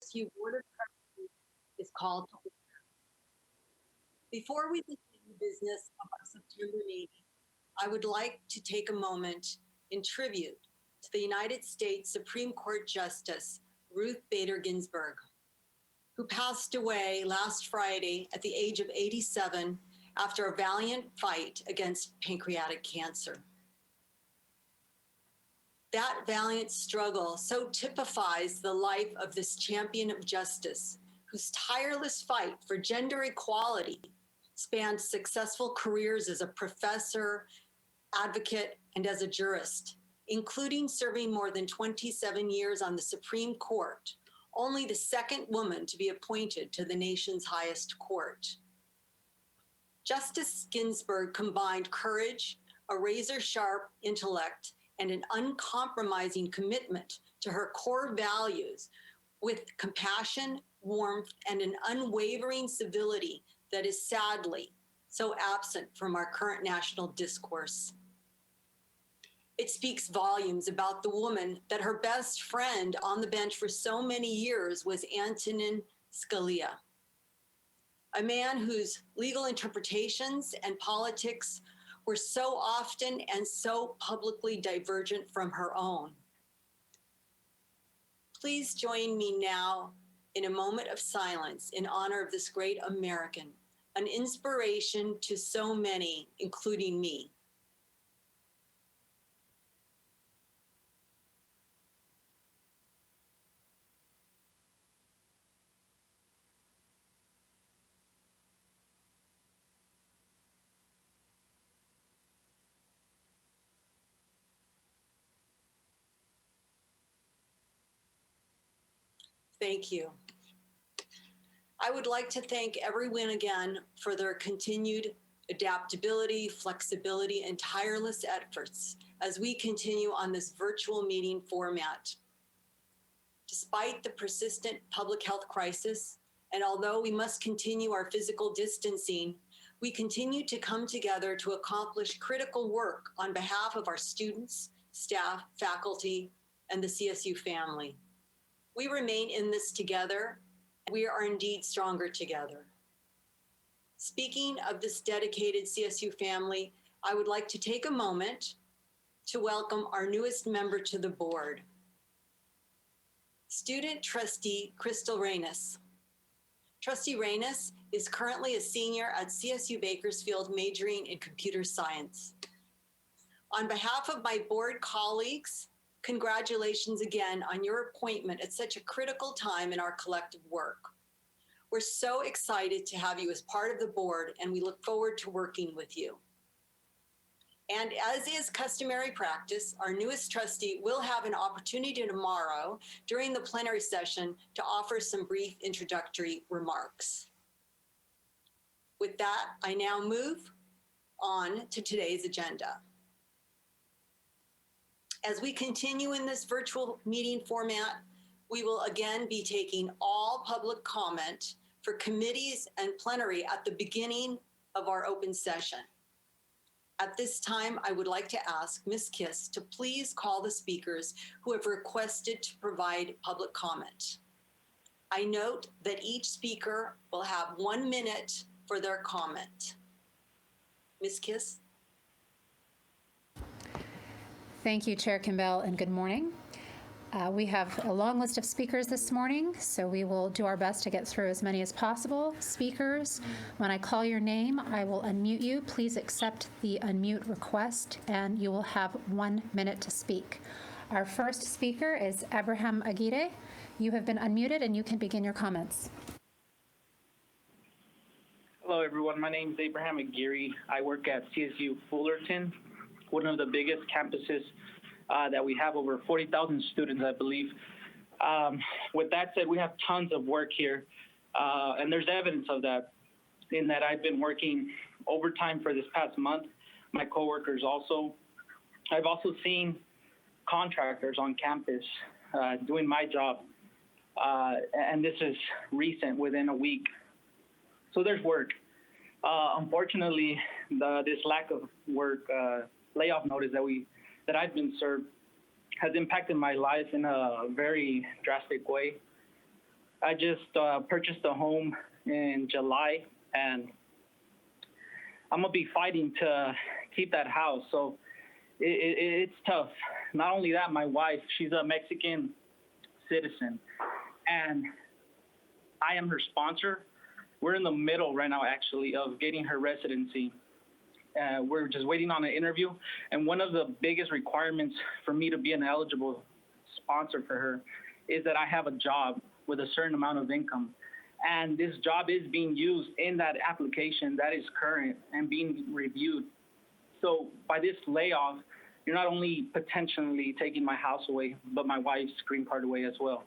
CSU Board of Trustees is called to order. Before we begin the business of our September meeting, I would like to take a moment in tribute to the United States Supreme Court Justice Ruth Bader Ginsburg, who passed away last Friday at the age of 87 after a valiant fight against pancreatic cancer. That valiant struggle so typifies the life of this champion of justice, whose tireless fight for gender equality spanned successful careers as a professor, advocate, and as a jurist, including serving more than 27 years on the Supreme Court, only the second woman to be appointed to the nation's highest court. Justice Ginsburg combined courage, a razor-sharp intellect, and an uncompromising commitment to her core values with compassion, warmth, and an unwavering civility that is sadly so absent from our current national discourse. It speaks volumes about the woman that her best friend on the bench for so many years was Antonin Scalia, a man whose legal interpretations and politics were so often and so publicly divergent from her own. Please join me now in a moment of silence in honor of this great American, an inspiration to so many, including me. Thank you. I would like to thank everyone again for their continued adaptability, flexibility, and tireless efforts as we continue on this virtual meeting format. Despite the persistent public health crisis, and although we must continue our physical distancing, we continue to come together to accomplish critical work on behalf of our students, staff, faculty, and the CSU family. We remain in this together. We are indeed stronger together. Speaking of this dedicated CSU family, I would like to take a moment to welcome our newest member to the board, student trustee Crystal Reynes. Trustee Reynes is currently a senior at CSU Bakersfield, majoring in computer science. On behalf of my board colleagues, congratulations again on your appointment at such a critical time in our collective work. We're so excited to have you as part of the board, and we look forward to working with you. And as is customary practice, our newest trustee will have an opportunity tomorrow during the plenary session to offer some brief introductory remarks. With that, I now move on to today's agenda. As we continue in this virtual meeting format, we will again be taking all public comment for committees and plenary at the beginning of our open session. At this time, I would like to ask Ms. Kiss to please call the speakers who have requested to provide public comment. I note that each speaker will have 1 minute for their comment. Ms. Kiss? Thank you, Chair Kimbell, and good morning. We have a long list of speakers this morning, so we will do our best to get through as many as possible. Speakers, when I call your name, I will unmute you. Please accept the unmute request, and you will have 1 minute to speak. Our first speaker is Abraham Aguirre. You have been unmuted, and you can begin your comments. Hello, everyone. My name is Abraham Aguirre. I work at CSU Fullerton, one of the biggest campuses that we have, over 40,000 students, I believe. With that said, we have tons of work here, and there's evidence of that, in that I've been working overtime for this past month. My coworkers also. I've also seen contractors on campus doing my job, and this is recent, within a week. So there's work. Unfortunately, this lack of work, layoff notice that I've been served has impacted my life in a very drastic way. I just purchased a home in July, and I'm gonna be fighting to keep that house. So it's tough. Not only that, my wife, she's a Mexican citizen, and I am her sponsor. We're in the middle right now, actually, of getting her residency. We're just waiting on an interview, and one of the biggest requirements for me to be an eligible sponsor for her is that I have a job with a certain amount of income. And this job is being used in that application that is current and being reviewed. So by this layoff, you're not only potentially taking my house away, but my wife's green card away as well.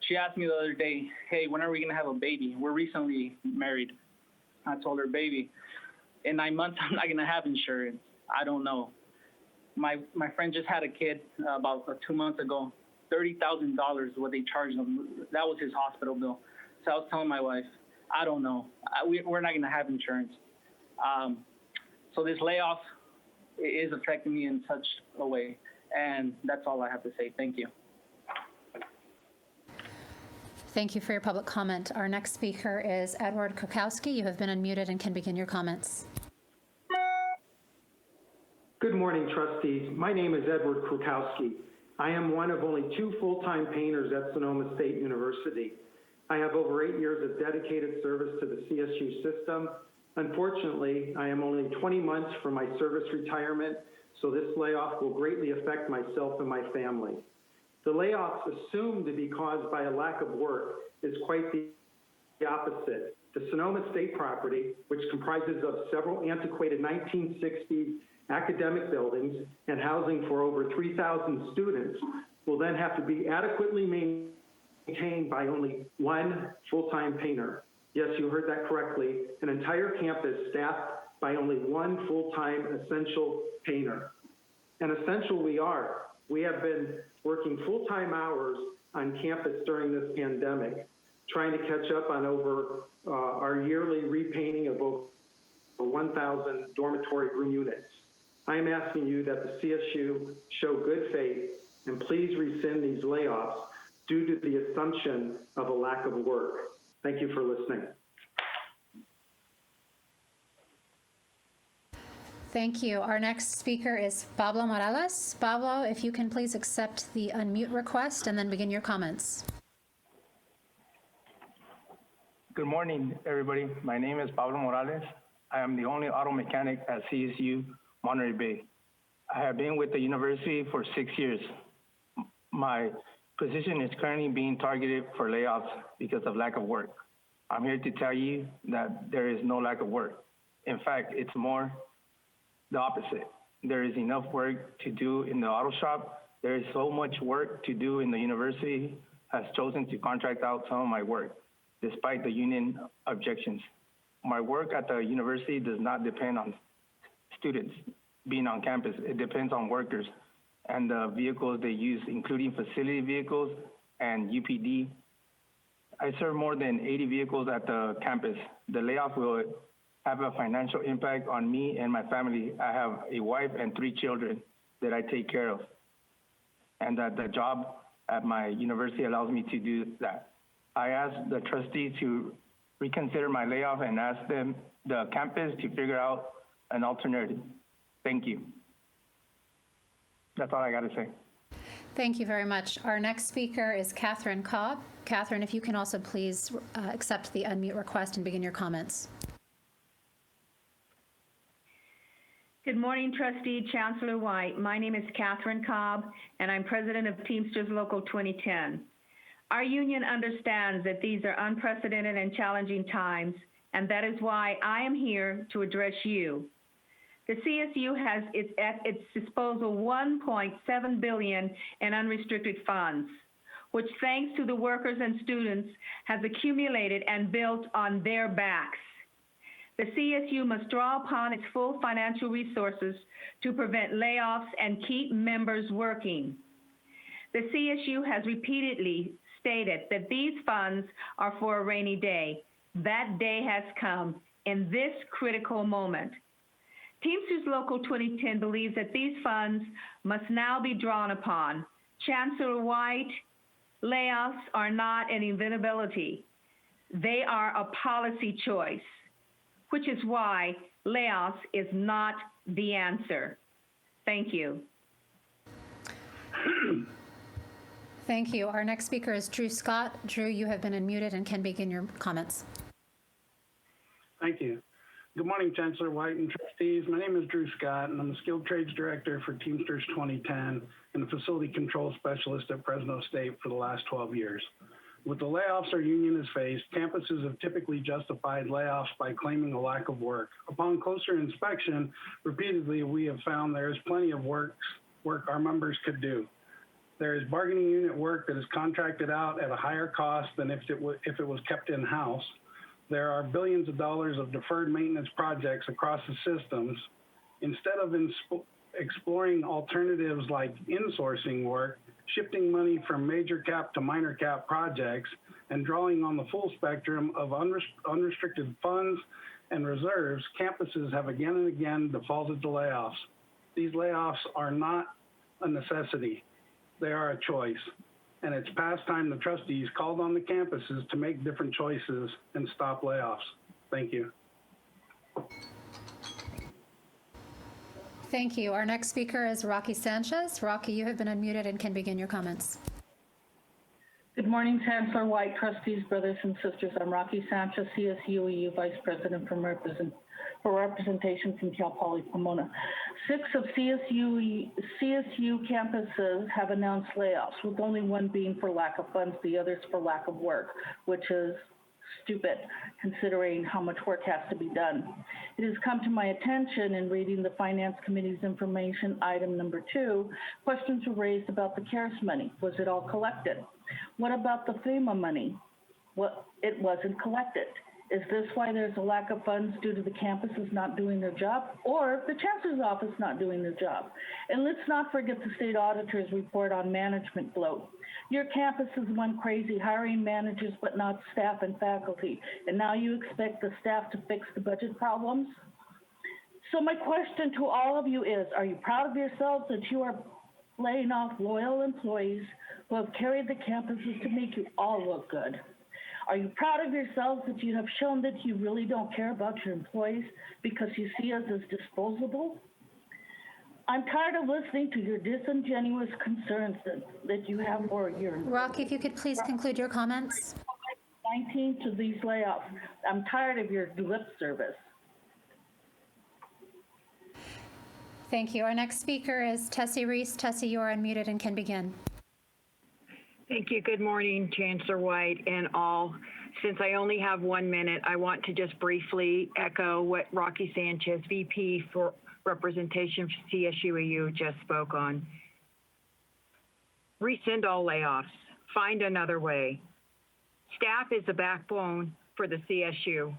She asked me the other day, hey, when are we gonna have a baby? We're recently married. I told her, baby, in 9 months, I'm not gonna have insurance. I don't know. My friend just had a kid about 2 months ago. $30,000 is what they charged him. That was his hospital bill. So I was telling my wife, I don't know. We're not gonna have insurance. So this layoff is affecting me in such a way. And that's all I have to say. Thank you. Thank you for your public comment. Our next speaker is Edward Kukowski. You have been unmuted and can begin your comments. Good morning, trustees. My name is Edward Krukowski. I am one of only 2 full-time painters at Sonoma State University. I have over 8 years of dedicated service to the CSU system. Unfortunately, I am only 20 months from my service retirement, so this layoff will greatly affect myself and my family. The layoffs assumed to be caused by a lack of work is quite the opposite. The Sonoma State property, which comprises of several antiquated 1960s academic buildings and housing for over 3,000 students, will then have to be adequately maintained by only 1 full-time painter. Yes, you heard that correctly. An entire campus staffed by only 1 full-time essential painter. And essential we are. We have been working full-time hours on campus during this pandemic, trying to catch up on over our yearly repainting of over 1,000 dormitory room units. I am asking you that the CSU show good faith and please rescind these layoffs due to the assumption of a lack of work. Thank you for listening. Thank you. Our next speaker is Pablo Morales. Pablo, if you can please accept the unmute request and then begin your comments. Good morning, everybody. My name is Pablo Morales. I am the only auto mechanic at CSU Monterey Bay. I have been with the university for 6 years. My position is currently being targeted for layoffs because of lack of work. I'm here to tell you that there is no lack of work. In fact, it's more the opposite. There is enough work to do in the auto shop. There is so much work to do in the university has chosen to contract out some of my work, despite the union objections. My work at the university does not depend on students being on campus. It depends on workers and the vehicles they use, including facility vehicles and UPD. I serve more than 80 vehicles at the campus. The layoff will have a financial impact on me and my family. I have a wife and 3 children that I take care of, and that the job at my university allows me to do that. I asked the trustees to reconsider my layoff and ask them, the campus, to figure out an alternative. Thank you. That's all I got to say. Thank you very much. Our next speaker is Catherine Cobb. Catherine, if you can also please accept the unmute request and begin your comments. Good morning, Trustee Chancellor White. My name is Catherine Cobb, and I'm president of Teamsters Local 2010. Our union understands that these are unprecedented and challenging times, and that is why I am here to address you. The CSU has at its disposal $1.7 billion in unrestricted funds, which, thanks to the workers and students, has accumulated and built on their backs. The CSU must draw upon its full financial resources to prevent layoffs and keep members working. The CSU has repeatedly stated that these funds are for a rainy day. That day has come in this critical moment. Teamsters Local 2010 believes that these funds must now be drawn upon. Chancellor White, Layoffs are not an inevitability. They are a policy choice, which is why layoffs is not the answer. Thank you. Thank you. Our next speaker is Drew Scott. Drew, you have been unmuted and can begin your comments. Thank you. Good morning, Chancellor White and trustees. My name is Drew Scott, and I'm the Skilled Trades Director for Teamsters 2010 and the Facility Control Specialist at Fresno State for the last 12 years. With the layoffs our union has faced, campuses have typically justified layoffs by claiming a lack of work. Upon closer inspection, repeatedly we have found there is plenty of work our members could do. There is bargaining unit work that is contracted out at a higher cost than if it was kept in-house. There are billions of dollars of deferred maintenance projects across the systems. Instead of exploring alternatives like insourcing work, shifting money from major cap to minor cap projects, and drawing on the full spectrum of unrestricted funds and reserves, campuses have again and again defaulted to layoffs. These layoffs are not a necessity. They are a choice. And it's past time the trustees called on the campuses to make different choices and stop layoffs. Thank you. Thank you. Our next speaker is Rocky Sanchez. Rocky, you have been unmuted and can begin your comments. Good morning, Chancellor White, trustees, brothers and sisters. I'm Rocky Sanchez, CSU Vice President for representation from Cal Poly Pomona. 6 of CSU campuses have announced layoffs, with only one being for lack of funds, the others for lack of work, which is stupid considering how much work has to be done. It has come to my attention in reading the Finance Committee's information, item number 2, questions were raised about the CARES money. Was it all collected? What about the FEMA money? It wasn't collected. Is this why there's a lack of funds due to the campuses not doing their job, or the chancellor's office not doing their job? And let's not forget the state auditor's report on management bloat. Your campuses went crazy hiring managers but not staff and faculty, and now you expect the staff to fix the budget problems? So my question to all of you is, are you proud of yourselves that you are laying off loyal employees who have carried the campuses to make you all look good? Are you proud of yourselves that you have shown that you really don't care about your employees because you see us as disposable? I'm tired of listening to your disingenuous concerns that you have for your Rocky, if you could please conclude your comments. 19 to these layoffs. I'm tired of your lip service. Thank you. Our next speaker is Tessie Reese. Tessie, you are unmuted and can begin. Thank you. Good morning, Chancellor White and all. Since I only have 1 minute, I want to just briefly echo what Rocky Sanchez, VP for Representation for CSUAU, just spoke on. Rescind all layoffs. Find another way. Staff is the backbone for the CSU.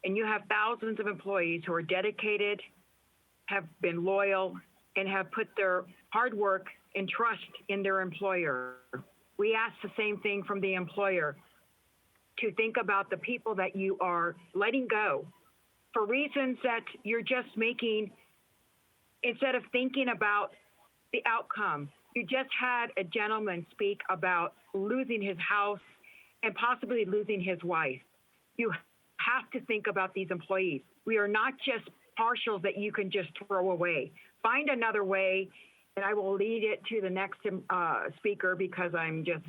And you have thousands of employees who are dedicated, have been loyal, and have put their hard work and trust in their employer. We ask the same thing from the employer, to think about the people that you are letting go for reasons that you're just making, instead of thinking about the outcome. You just had a gentleman speak about losing his house and possibly losing his wife. You have to think about these employees. We are not just partials that you can just throw away. Find another way. And I will lead it to the next speaker because I'm just,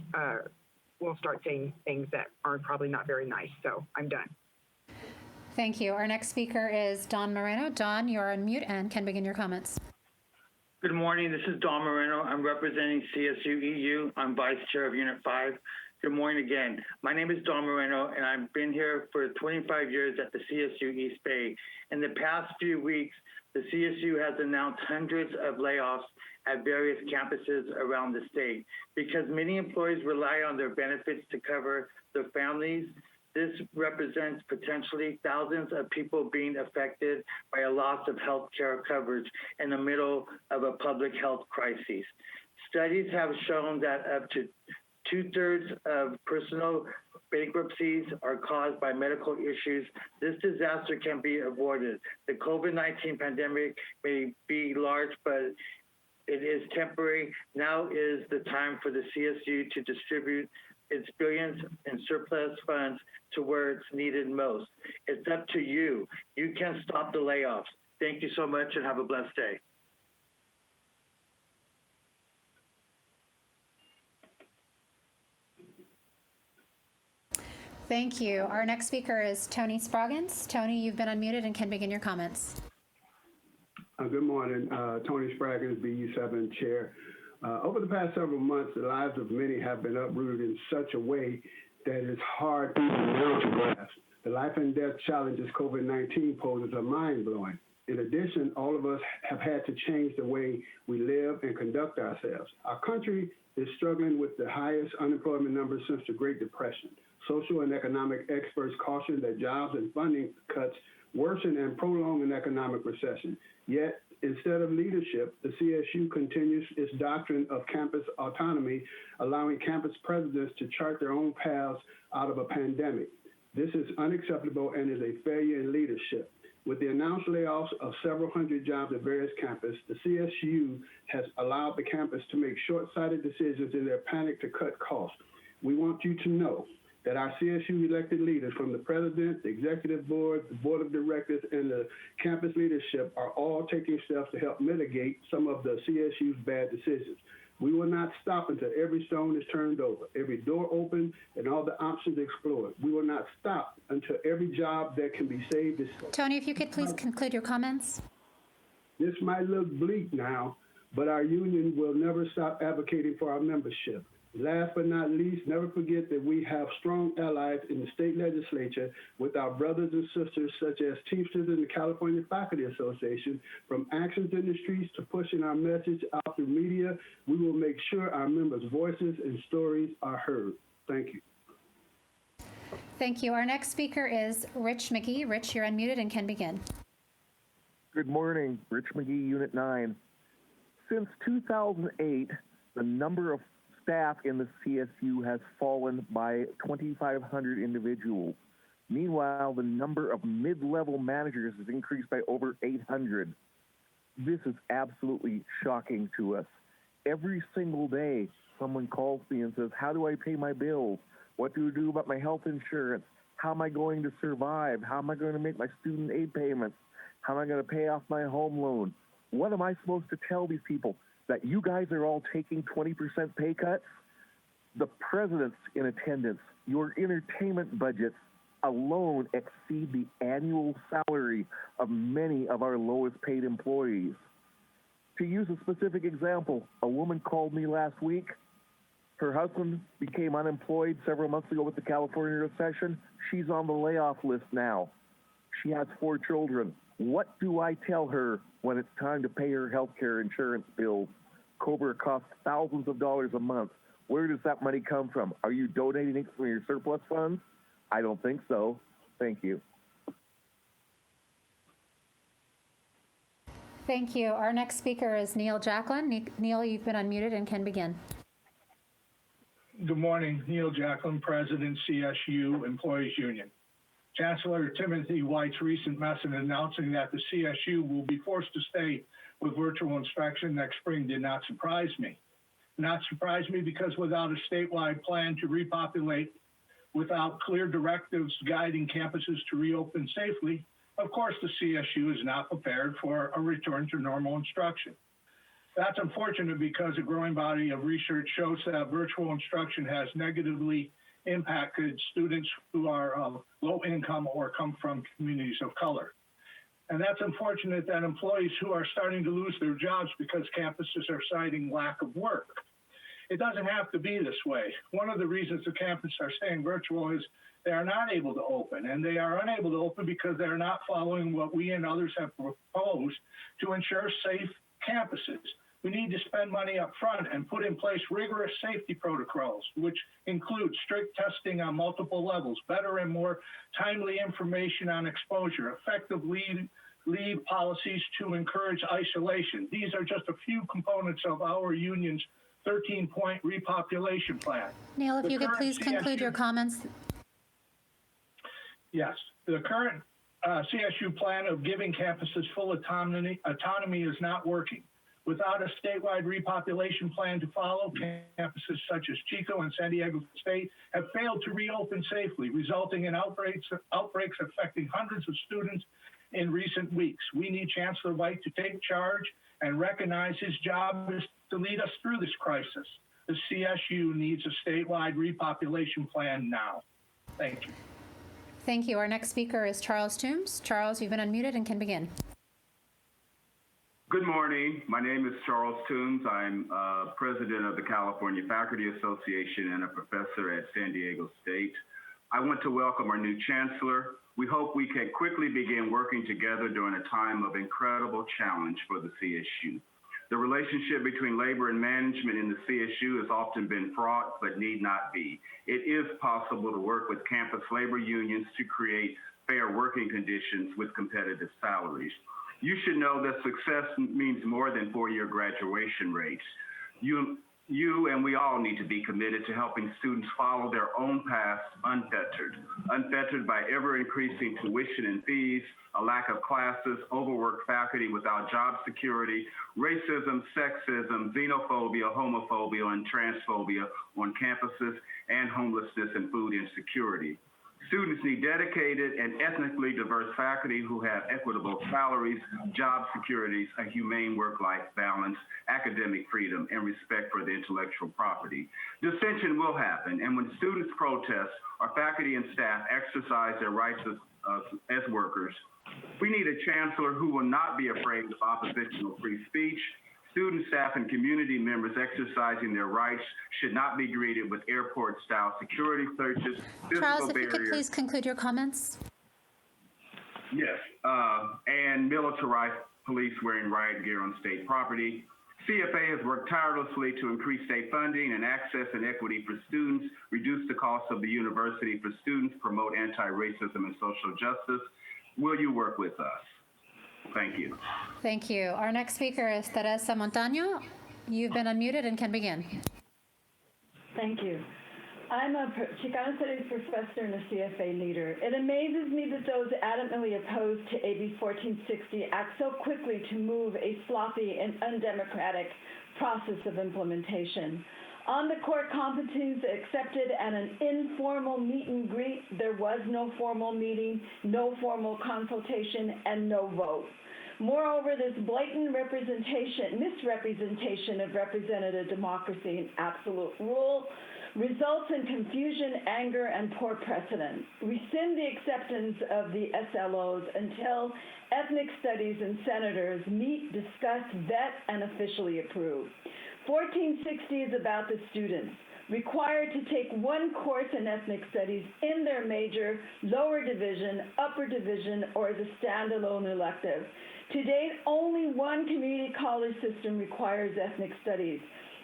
we'll start saying things that are probably not very nice. So I'm done. Thank you. Our next speaker is Don Moreno. Don, you're on mute and can begin your comments. Good morning. This is Don Moreno. I'm representing CSU EU. I'm Vice Chair of Unit 5. Good morning again. My name is Don Moreno, and I've been here for 25 years at the CSU East Bay. In the past few weeks, the CSU has announced hundreds of layoffs at various campuses around the state. Because many employees rely on their benefits to cover their families, this represents potentially thousands of people being affected by a loss of health care coverage in the middle of a public health crisis. Studies have shown that up to 2/3 of personal bankruptcies are caused by medical issues. This disaster can be avoided. The COVID-19 pandemic may be large, but It is temporary. Now is the time for the CSU to distribute its billions in surplus funds to where it's needed most. It's up to you. You can stop the layoffs. Thank you so much and have a blessed day. Thank you. Our next speaker is Tony Spraggins. Tony, you've been unmuted and can begin your comments. Good morning. Tony Spraggins, BU7 Chair. Over the past several months, the lives of many have been uprooted in such a way that it's hard even now to grasp. The life and death challenges COVID-19 poses are mind-blowing. In addition, all of us have had to change the way we live and conduct ourselves. Our country is struggling with the highest unemployment numbers since the Great Depression. Social and economic experts caution that jobs and funding cuts worsen and prolong an economic recession. Yet, instead of leadership, the CSU continues its doctrine of campus autonomy, allowing campus presidents to chart their own paths out of a pandemic. This is unacceptable and is a failure in leadership. With the announced layoffs of several hundred jobs at various campuses, the CSU has allowed the campus to make short-sighted decisions in their panic to cut costs. We want you to know that our CSU elected leaders, from the president, the executive board, the board of directors, and the campus leadership, are all taking steps to help mitigate some of the CSU's bad decisions. We will not stop until every stone is turned over, every door opened, and all the options explored. We will not stop until every job that can be saved is saved. Tony, if you could please conclude your comments. This might look bleak now, but our union will never stop advocating for our membership. Last but not least, never forget that we have strong allies in the state legislature with our brothers and sisters such as Teamsters and the California Faculty Association. From actions in the streets to pushing our message out through media, we will make sure our members' voices and stories are heard. Thank you. Thank you. Our next speaker is Rich McGee. Rich, you're unmuted and can begin. Good morning, Rich McGee, Unit 9. Since 2008, the number of staff in the CSU has fallen by 2,500 individuals. Meanwhile, the number of mid-level managers has increased by over 800. This is absolutely shocking to us. Every single day, someone calls me and says, how do I pay my bills? What do I do about my health insurance? How am I going to survive? How am I going to make my student aid payments? How am I going to pay off my home loan? What am I supposed to tell these people? That you guys are all taking 20% pay cuts? The president's in attendance. Your entertainment budgets alone exceed the annual salary of many of our lowest paid employees. To use a specific example, a woman called me last week. Her husband became unemployed several months ago with the California recession. She's on the layoff list now. She has 4 children. What do I tell her when it's time to pay her health care insurance bills? COBRA costs thousands of dollars a month. Where does that money come from? Are you donating it from your surplus funds? I don't think so. Thank you. Thank you. Our next speaker is Neil Jacklin. Neil, you've been unmuted and can begin. Good morning. Neil Jacklin, President, CSU Employees Union. Chancellor Timothy White's recent message announcing that the CSU will be forced to stay with virtual inspection next spring did not surprise me. Not surprise me because without a statewide plan to repopulate, without clear directives guiding campuses to reopen safely, of course the CSU is not prepared for a return to normal instruction. That's unfortunate because a growing body of research shows that virtual instruction has negatively impacted students who are low income or come from communities of color. And that's unfortunate that employees who are starting to lose their jobs because campuses are citing lack of work. It doesn't have to be this way. One of the reasons the campuses are staying virtual is they are not able to open, and they are unable to open because they are not following what we and others have proposed to ensure safe campuses. We need to spend money up front and put in place rigorous safety protocols, which include strict testing on multiple levels, better and more timely information on exposure, effective leave policies to encourage isolation. These are just a few components of our union's 13-point repopulation plan. Neil, if you could please conclude your comments. Yes, the current CSU plan of giving campuses full autonomy is not working. Without a statewide repopulation plan to follow, campuses such as Chico and San Diego State have failed to reopen safely, resulting in outbreaks affecting hundreds of students in recent weeks. We need Chancellor White to take charge and recognize his job is to lead us through this crisis. The CSU needs a statewide repopulation plan now. Thank you. Thank you. Our next speaker is Charles Toombs. Charles, you've been unmuted and can begin. Good morning. My name is Charles Toombs. I'm president of the California Faculty Association and a professor at San Diego State. I want to welcome our new chancellor. We hope we can quickly begin working together during a time of incredible challenge for the CSU. The relationship between labor and management in the CSU has often been fraught, but need not be. It is possible to work with campus labor unions to create fair working conditions with competitive salaries. You should know that success means more than four-year graduation rates. You and we all need to be committed to helping students follow their own paths unfettered by ever-increasing tuition and fees, a lack of classes, overworked faculty without job security, racism, sexism, xenophobia, homophobia, and transphobia on campuses, and homelessness and food insecurity. Students need dedicated and ethnically diverse faculty who have equitable salaries, job securities, a humane work-life balance, academic freedom, and respect for the intellectual property. Dissension will happen, and when students protest or faculty and staff exercise their rights as workers, we need a chancellor who will not be afraid of oppositional free speech. Student, staff, and community members exercising their rights should not be greeted with airport-style security searches, Charles, if barriers. you could please conclude your comments. Yes, and militarized police wearing riot gear on state property. CFA has worked tirelessly to increase state funding and access and equity for students, reduce the cost of the university for students, promote anti-racism and social justice. Will you work with us? Thank you. Thank you. Our next speaker is Teresa Montaño. You've been unmuted and can begin. Thank you. I'm a Chicano Studies professor and a CFA leader. It amazes me that those adamantly opposed to AB 1460 act so quickly to move a sloppy and undemocratic process of implementation. On the core competencies accepted at an informal meet and greet, there was no formal meeting, no formal consultation, and no vote. Moreover, this blatant misrepresentation of representative democracy and absolute rule results in confusion, anger, and poor precedent. Rescind the acceptance of the SLOs until ethnic studies and senators meet, discuss, vet, and officially approve. 1460 is about the students required to take one course in ethnic studies in their major, lower division, upper division, or as a standalone elective. To date, only one community college system requires ethnic studies.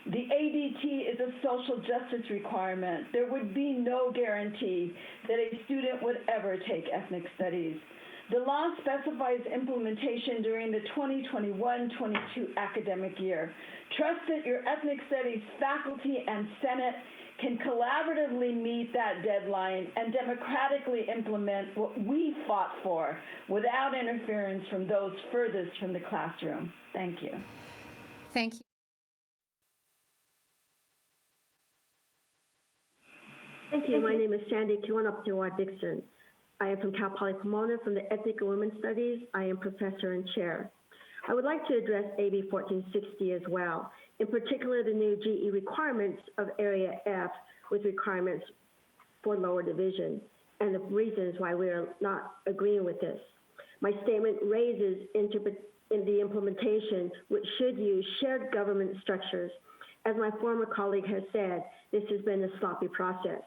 The ADT is a social justice requirement. There would be no guarantee that a student would ever take ethnic studies. The law specifies implementation during the 2021-22 academic year. Trust that your ethnic studies faculty and Senate can collaboratively meet that deadline and democratically implement what we fought for without interference from those furthest from the classroom. Thank you. Thank you. Thank you. My name is Sandy Kiwanaptiwa-Dixon. I am from Cal Poly Pomona from the Ethnic and Women's Studies. I am professor and chair. I would like to address AB 1460 as well, in particular the new GE requirements of Area F with requirements for lower division and the reasons why we are not agreeing with this. My statement raises in the implementation, which should use shared government structures. As my former colleague has said, this has been a sloppy process.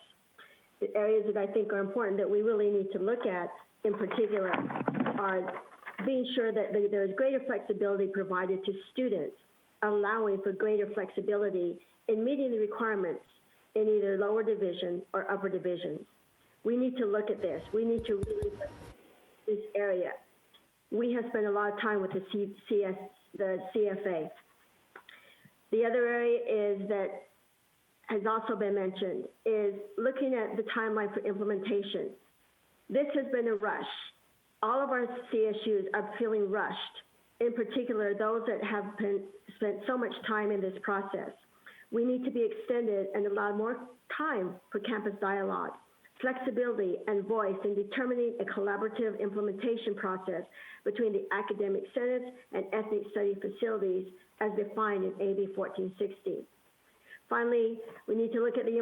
The areas that I think are important that we really need to look at in particular are being sure that there is greater flexibility provided to students, allowing for greater flexibility in meeting the requirements in either lower division or upper divisions. We need to look at this. We need to really look at this area. We have spent a lot of time with the CFA. The other area is that has also been mentioned is looking at the timeline for implementation. This has been a rush. All of our CSUs are feeling rushed in particular those that have spent so much time in this process. We need to be extended and allow more time for campus dialogue, flexibility, and voice in determining a collaborative implementation process between the academic senates and ethnic study facilities as defined in AB 1460. Finally, we need to look at the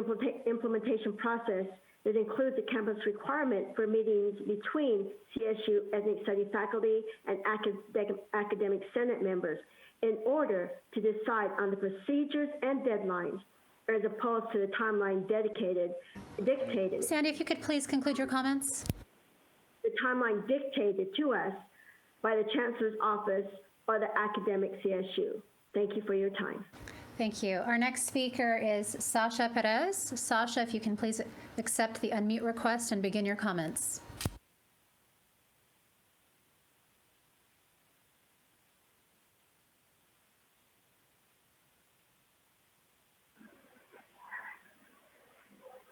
implementation process that includes a campus requirement for meetings between CSU ethnic study faculty and academic senate members in order to decide on the procedures and deadlines as opposed to the timeline dictated. Sandy, if you could please conclude your comments. The timeline dictated to us by the Chancellor's Office or the academic CSU. Thank you for your time. Thank you. Our next speaker is Sasha Perez. Sasha, if you can please accept the unmute request and begin your comments.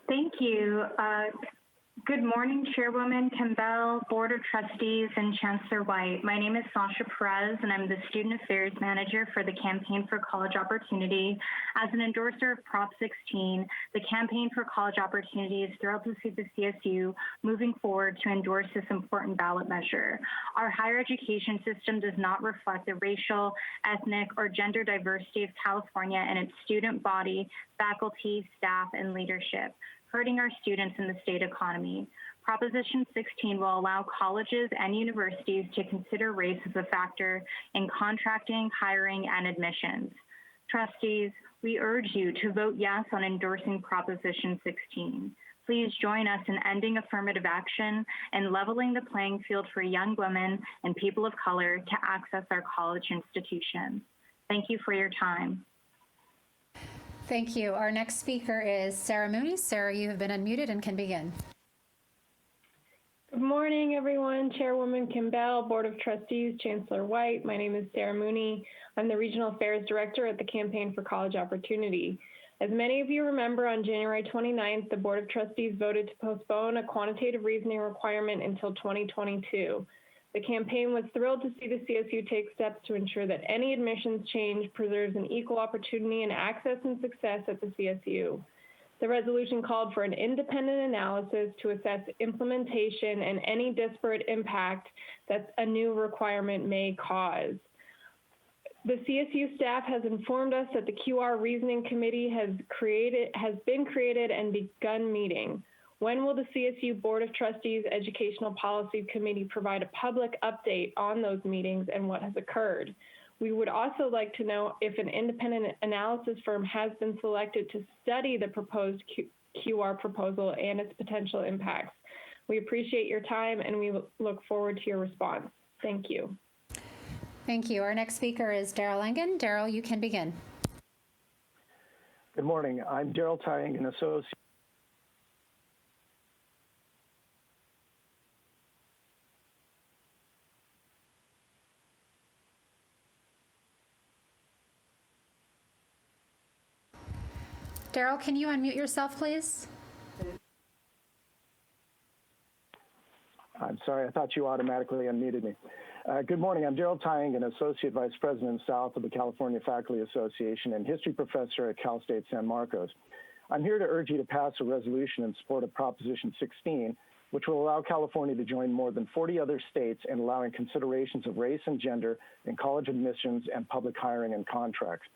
Thank you. Good morning, Chairwoman Campbell, Board of Trustees, and Chancellor White. My name is Sasha Perez, and I'm the Student Affairs Manager for the Campaign for College Opportunity. As an endorser of Prop 16, the Campaign for College Opportunity is thrilled to see the CSU moving forward to endorse this important ballot measure. Our higher education system does not reflect the racial, ethnic, or gender diversity of California and its student body, faculty, staff, and leadership, hurting our students and the state economy. Proposition 16 will allow colleges and universities to consider race as a factor in contracting, hiring, and admissions. Trustees, we urge you to vote yes on endorsing Proposition 16. Please join us in ending affirmative action and leveling the playing field for young women and people of color to access our college institutions. Thank you for your time. Thank you. Our next speaker is Sarah Mooney. Sarah, you have been unmuted and can begin. Good morning, everyone. Chairwoman Campbell, Board of Trustees, Chancellor White. My name is Sarah Mooney. I'm the Regional Affairs Director at the Campaign for College Opportunity. As many of you remember, on January 29th, the Board of Trustees voted to postpone a quantitative reasoning requirement until 2022. The campaign was thrilled to see the CSU take steps to ensure that any admissions change preserves an equal opportunity and access and success at the CSU. The resolution called for an independent analysis to assess implementation and any disparate impact that a new requirement may cause. The CSU staff has informed us that the QR Reasoning Committee has been created and begun meeting. When will the CSU Board of Trustees Educational Policy Committee provide a public update on those meetings and what has occurred? We would also like to know if an independent analysis firm has been selected to study the proposed QR proposal and its potential impacts. We appreciate your time and we look forward to your response. Thank you. Thank you. Our next speaker is Daryl Engen. Daryl, you can begin. Good morning. I'm Daryl Tying, an associate. Daryl, can you unmute yourself, please? I'm sorry, I thought you automatically unmuted me. Good morning, I'm Daryl Tying, an Associate Vice President South of the California Faculty Association and History Professor at Cal State San Marcos. I'm here to urge you to pass a resolution in support of Proposition 16, which will allow California to join more than 40 other states in allowing considerations of race and gender in college admissions and public hiring and contracts.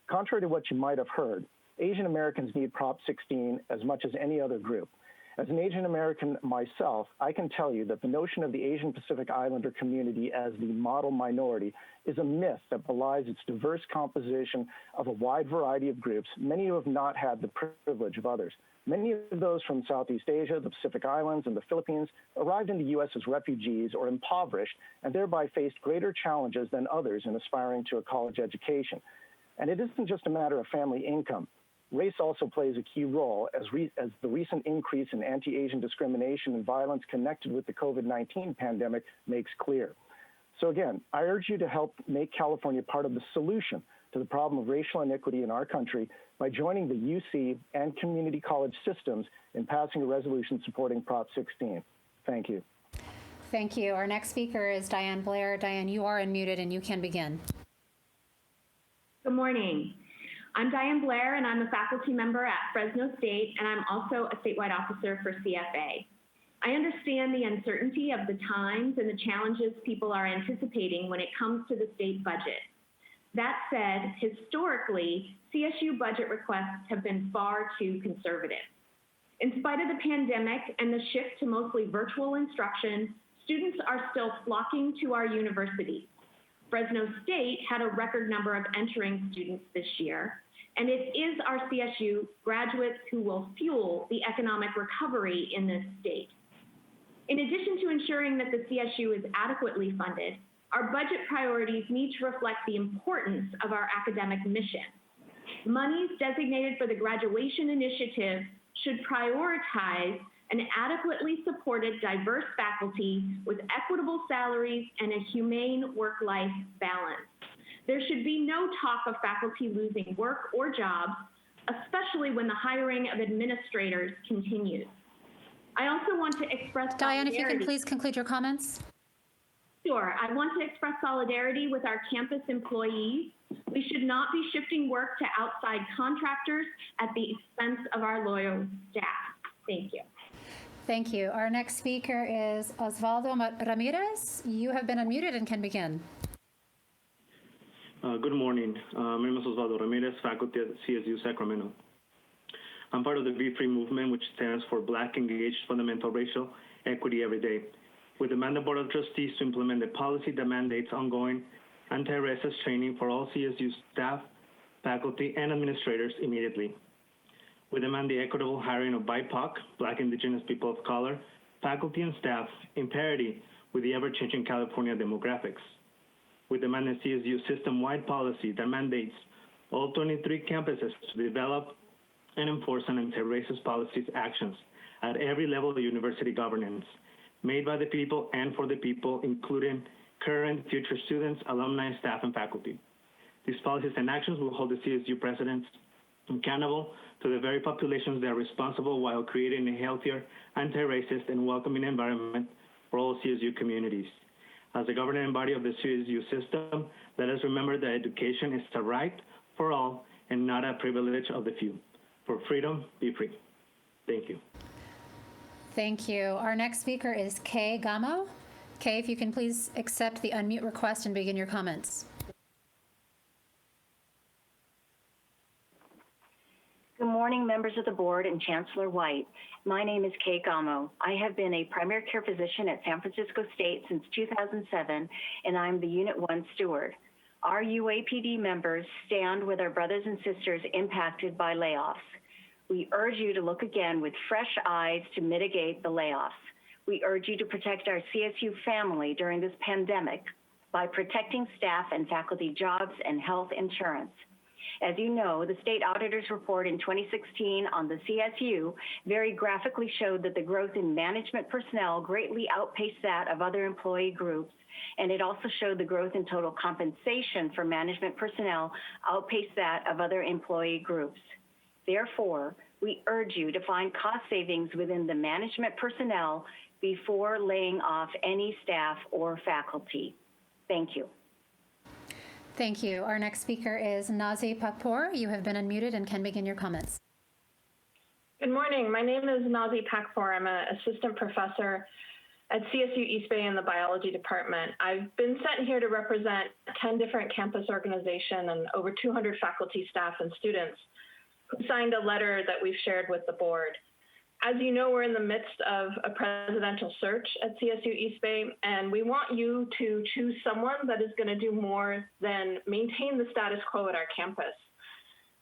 Contrary to what you might have heard, Asian Americans need Prop 16 as much as any other group. As an Asian American myself, I can tell you that the notion of the Asian Pacific Islander community as the model minority is a myth that belies its diverse composition of a wide variety of groups, many who have not had the privilege of others. Many of those from Southeast Asia, the Pacific Islands, and the Philippines arrived in the U.S. as refugees or impoverished and thereby faced greater challenges than others in aspiring to a college education. And it isn't just a matter of family income. Race also plays a key role as the recent increase in anti-Asian discrimination and violence connected with the COVID-19 pandemic makes clear. So again, I urge you to help make California part of the solution to the problem of racial inequity in our country by joining the UC and community college systems in passing a resolution supporting Prop 16. Thank you. Thank you. Our next speaker is Diane Blair. Diane, you are unmuted and you can begin. Good morning. I'm Diane Blair, and I'm a faculty member at Fresno State, and I'm also a statewide officer for CFA. I understand the uncertainty of the times and the challenges people are anticipating when it comes to the state budget. That said, historically, CSU budget requests have been far too conservative. In spite of the pandemic and the shift to mostly virtual instruction, students are still flocking to our university. Fresno State had a record number of entering students this year, and it is our CSU graduates who will fuel the economic recovery in this state. In addition to ensuring that the CSU is adequately funded, our budget priorities need to reflect the importance of our academic mission. Monies designated for the graduation initiative should prioritize an adequately supported diverse faculty with equitable salaries and a humane work-life balance. There should be no talk of faculty losing work or jobs, especially when the hiring of administrators continues. I also want to express Diane, solidarity. if you can please conclude your comments. Sure. I want to express solidarity with our campus employees. We should not be shifting work to outside contractors at the expense of our loyal staff. Thank you. Thank you. Our next speaker is Osvaldo Ramirez. You have been unmuted and can begin. Good morning. My name is Osvaldo Ramirez, faculty at CSU Sacramento. I'm part of the Be Free movement, which stands for Black Engaged Fundamental Racial Equity Every Day. We demand the Board of Trustees to implement a policy that mandates ongoing anti-racist training for all CSU staff, faculty, and administrators immediately. We demand the equitable hiring of BIPOC, Black Indigenous people of color, faculty and staff in parity with the ever-changing California demographics. We demand a CSU system-wide policy that mandates all 23 campuses to develop and enforce an anti-racist policies actions at every level of university governance, made by the people and for the people, including current, future students, alumni, staff, and faculty. These policies and actions will hold the CSU presidents accountable to the very populations they are responsible while creating a healthier, anti-racist, and welcoming environment for all CSU communities. As the governing body of the CSU system, let us remember that education is a right for all and not a privilege of the few. For freedom, be free. Thank you. Thank you. Our next speaker is Kay Gamo. Kay, if you can please accept the unmute request and begin your comments. Good morning, members of the board and Chancellor White. My name is Kay Gamo. I have been a primary care physician at San Francisco State since 2007, and I'm the Unit 1 steward. Our UAPD members stand with our brothers and sisters impacted by layoffs. We urge you to look again with fresh eyes to mitigate the layoffs. We urge you to protect our CSU family during this pandemic by protecting staff and faculty jobs and health insurance. As you know, the state auditor's report in 2016 on the CSU very graphically showed that the growth in management personnel greatly outpaced that of other employee groups, and it also showed the growth in total compensation for management personnel outpaced that of other employee groups. Therefore, we urge you to find cost savings within the management personnel before laying off any staff or faculty. Thank you. Thank you. Our next speaker is Nazi Pakpour. You have been unmuted and can begin your comments. Good morning. My name is Nazi Pakpour. I'm an assistant professor at CSU East Bay in the biology department. I've been sent here to represent 10 different campus organizations and over 200 faculty, staff, and students who signed a letter that we've shared with the board. As you know, we're in the midst of a presidential search at CSU East Bay, and we want you to choose someone that is going to do more than maintain the status quo at our campus.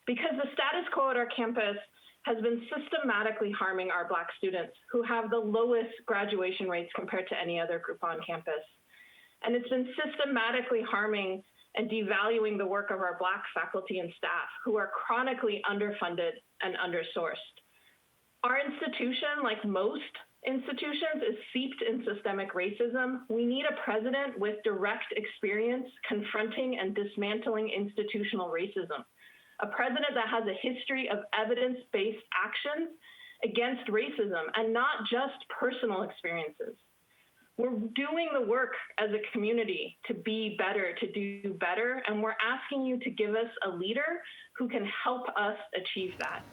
Because the status quo at our campus has been systematically harming our Black students who have the lowest graduation rates compared to any other group on campus. And it's been systematically harming and devaluing the work of our Black faculty and staff who are chronically underfunded and undersourced. Our institution, like most institutions, is steeped in systemic racism. We need a president with direct experience confronting and dismantling institutional racism. A president that has a history of evidence-based actions against racism and not just personal experiences. We're doing the work as a community to be better, to do better, and we're asking you to give us a leader who can help us achieve that.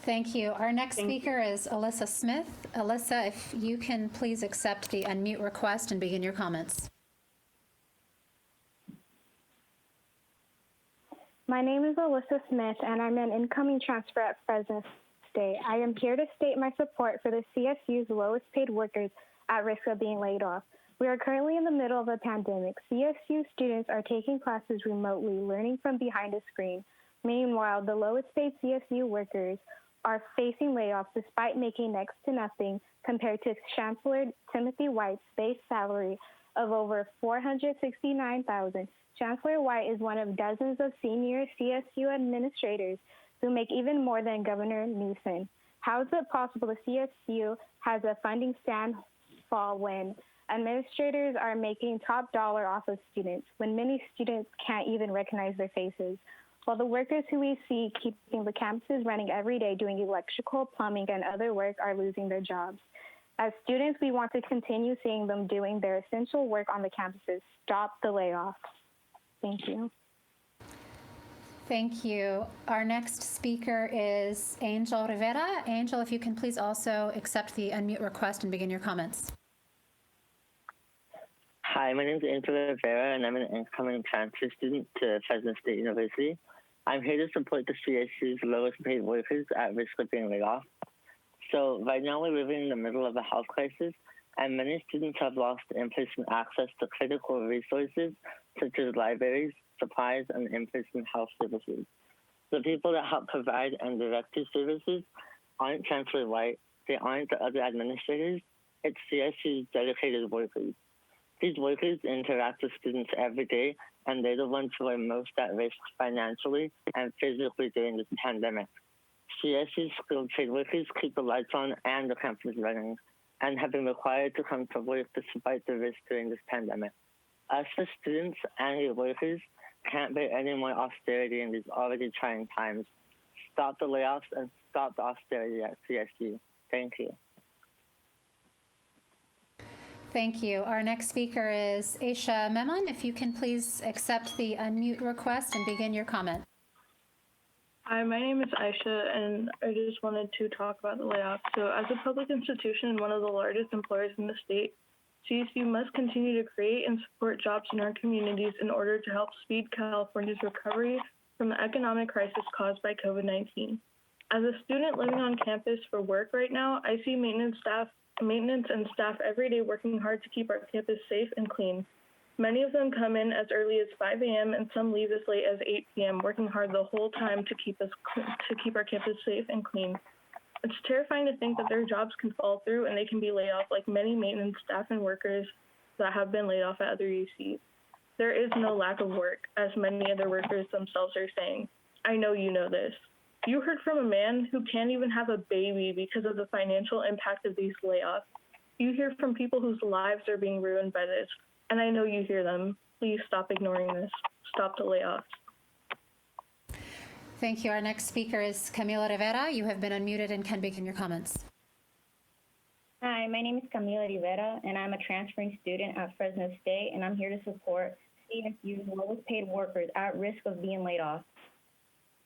Thank you. Our next speaker is Alyssa Smith. Alyssa, if you can please accept the unmute request and begin your comments. My name is Alyssa Smith, and I'm an incoming transfer at Fresno State. I am here to state my support for the CSU's lowest paid workers at risk of being laid off. We are currently in the middle of a pandemic. CSU students are taking classes remotely, learning from behind a screen. Meanwhile, the lowest paid CSU workers are facing layoffs despite making next to nothing compared to Chancellor Timothy White's base salary of over $469,000. Chancellor White is one of dozens of senior CSU administrators who make even more than Governor Newsom. How is it possible the CSU has a funding shortfall when administrators are making top dollar off of students, when many students can't even recognize their faces? While the workers who we see keeping the campuses running every day doing electrical, plumbing, and other work are losing their jobs. As students, we want to continue seeing them doing their essential work on the campuses. Stop the layoffs. Thank you. Thank you. Our next speaker is Angel Rivera. Angel, if you can please also accept the unmute request and begin your comments. Hi, my name is Angel Rivera, and I'm an incoming transfer student to Fresno State University. I'm here to support the CSU's lowest paid workers at risk of being laid off. So right now we're living in the middle of a health crisis, and many students have lost in-person access to critical resources such as libraries, supplies, and in-person health services. The people that help provide and direct these services aren't Chancellor White, they aren't the other administrators, it's CSU's dedicated workers. These workers interact with students every day, and they're the ones who are most at risk financially and physically during this pandemic. CSU's skilled trade workers keep the lights on and the campus running, and have been required to come to work despite the risk during this pandemic. Us as students and your workers can't bear any more austerity in these already trying times. Stop the layoffs and stop the austerity at CSU. Thank you. Thank you. Our next speaker is Aisha Memon. If you can please accept the unmute request and begin your comment. Hi, my name is Aisha, and I just wanted to talk about the layoffs. So as a public institution and one of the largest employers in the state, CSU must continue to create and support jobs in our communities in order to help speed California's recovery from the economic crisis caused by COVID-19. As a student living on campus for work right now, I see maintenance and staff every day working hard to keep our campus safe and clean. Many of them come in as early as 5 a.m. and some leave as late as 8 p.m., working hard the whole time to keep our campus safe and clean. It's terrifying to think that their jobs can fall through and they can be laid off like many maintenance staff and workers that have been laid off at other UCs. There is no lack of work, as many other workers themselves are saying. I know you know this. You heard from a man who can't even have a baby because of the financial impact of these layoffs. You hear from people whose lives are being ruined by this, and I know you hear them. Please stop ignoring this. Stop the layoffs. Thank you. Our next speaker is Camila Rivera. You have been unmuted and can begin your comments. Hi, my name is Camila Rivera, and I'm a transferring student at Fresno State, and I'm here to support CSU's lowest paid workers at risk of being laid off.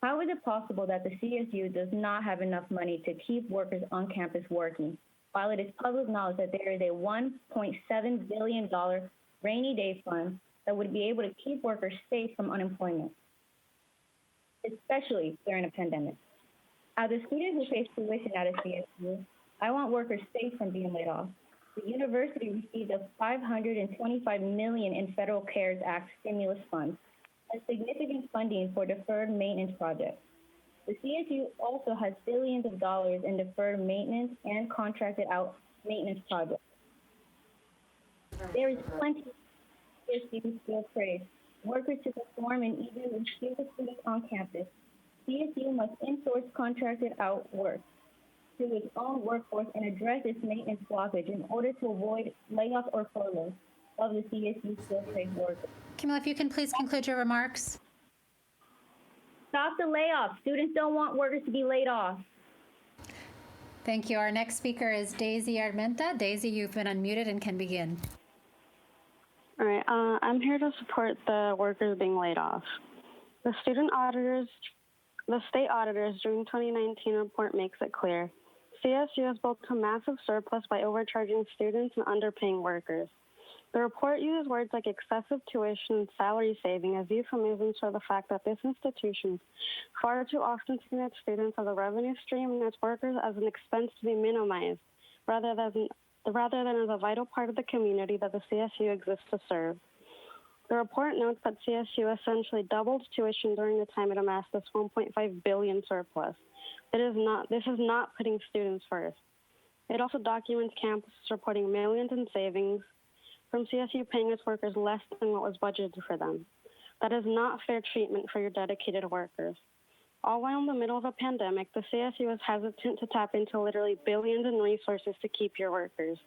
How is it possible that the CSU does not have enough money to keep workers on campus working, while it is public knowledge that there is a $1.7 billion rainy day fund that would be able to keep workers safe from unemployment, especially during a pandemic? As a student who pays tuition at a CSU, I want workers safe from being laid off. The university received a $525 million in Federal CARES Act stimulus funds, a significant funding for deferred maintenance projects. The CSU also has billions of dollars in deferred maintenance and contracted out maintenance projects. There is plenty of CSU skilled trades, workers to perform and even with skilled students on campus. CSU must insource contracted out work to its own workforce and address its maintenance blockage in order to avoid layoff or furlough of the CSU skilled trade workers. Camila, if you can please conclude your remarks. Stop the layoffs. Students don't want workers to be laid off. Thank you. Our next speaker is Daisy Armenta. Daisy, you've been unmuted and can begin. All right, I'm here to support the workers being laid off. The state auditors during 2019 report makes it clear. CSU has built a massive surplus by overcharging students and underpaying workers. The report uses words like excessive tuition and salary saving as euphemisms for the fact that this institution far too often sees its students as a revenue stream and its workers as an expense to be minimized, rather than as a vital part of the community that the CSU exists to serve. The report notes that CSU essentially doubled tuition during the time it amassed this $1.5 billion surplus. This is not putting students first. It also documents campuses reporting millions in savings from CSU paying its workers less than what was budgeted for them. That is not fair treatment for your dedicated workers. All while in the middle of a pandemic, the CSU is hesitant to tap into literally billions in resources to keep your workers.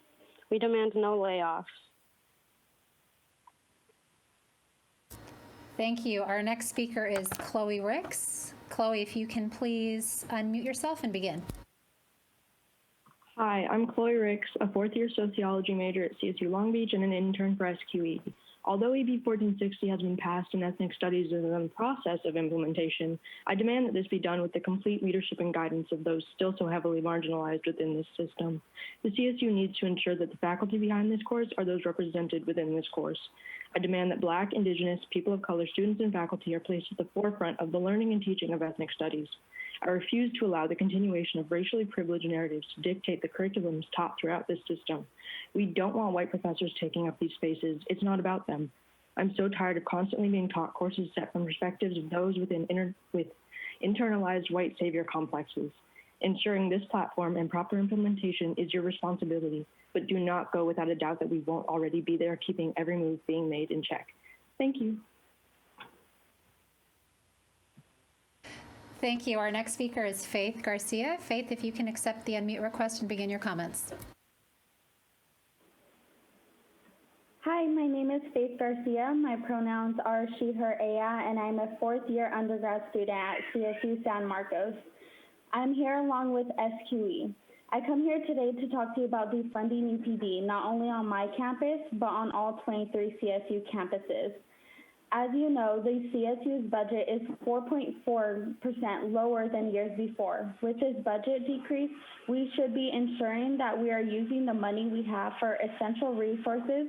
We demand no layoffs. Thank you. Our next speaker is Chloe Ricks. Chloe, if you can please unmute yourself and begin. Hi, I'm Chloe Ricks, a fourth-year sociology major at CSU Long Beach and an intern for SQE. Although AB 1460 has been passed and ethnic studies is in the process of implementation, I demand that this be done with the complete leadership and guidance of those still so heavily marginalized within this system. The CSU needs to ensure that the faculty behind this course are those represented within this course. I demand that Black, Indigenous, people of color students and faculty are placed at the forefront of the learning and teaching of ethnic studies. I refuse to allow the continuation of racially privileged narratives to dictate the curriculums taught throughout this system. We don't want white professors taking up these spaces. It's not about them. I'm so tired of constantly being taught courses set from perspectives of those with internalized white savior complexes. Ensuring this platform and proper implementation is your responsibility, but do not go without a doubt that we won't already be there keeping every move being made in check. Thank you. Thank you. Our next speaker is Faith Garcia. Faith, if you can accept the unmute request and begin your comments. Hi, my name is Faith Garcia. My pronouns are she, her, ella, and I'm a fourth-year undergrad student at CSU San Marcos. I'm here along with SQE. I come here today to talk to you about defunding UPD, not only on my campus, but on all 23 CSU campuses. As you know, the CSU's budget is 4.4% lower than years before. With this budget decrease, we should be ensuring that we are using the money we have for essential resources,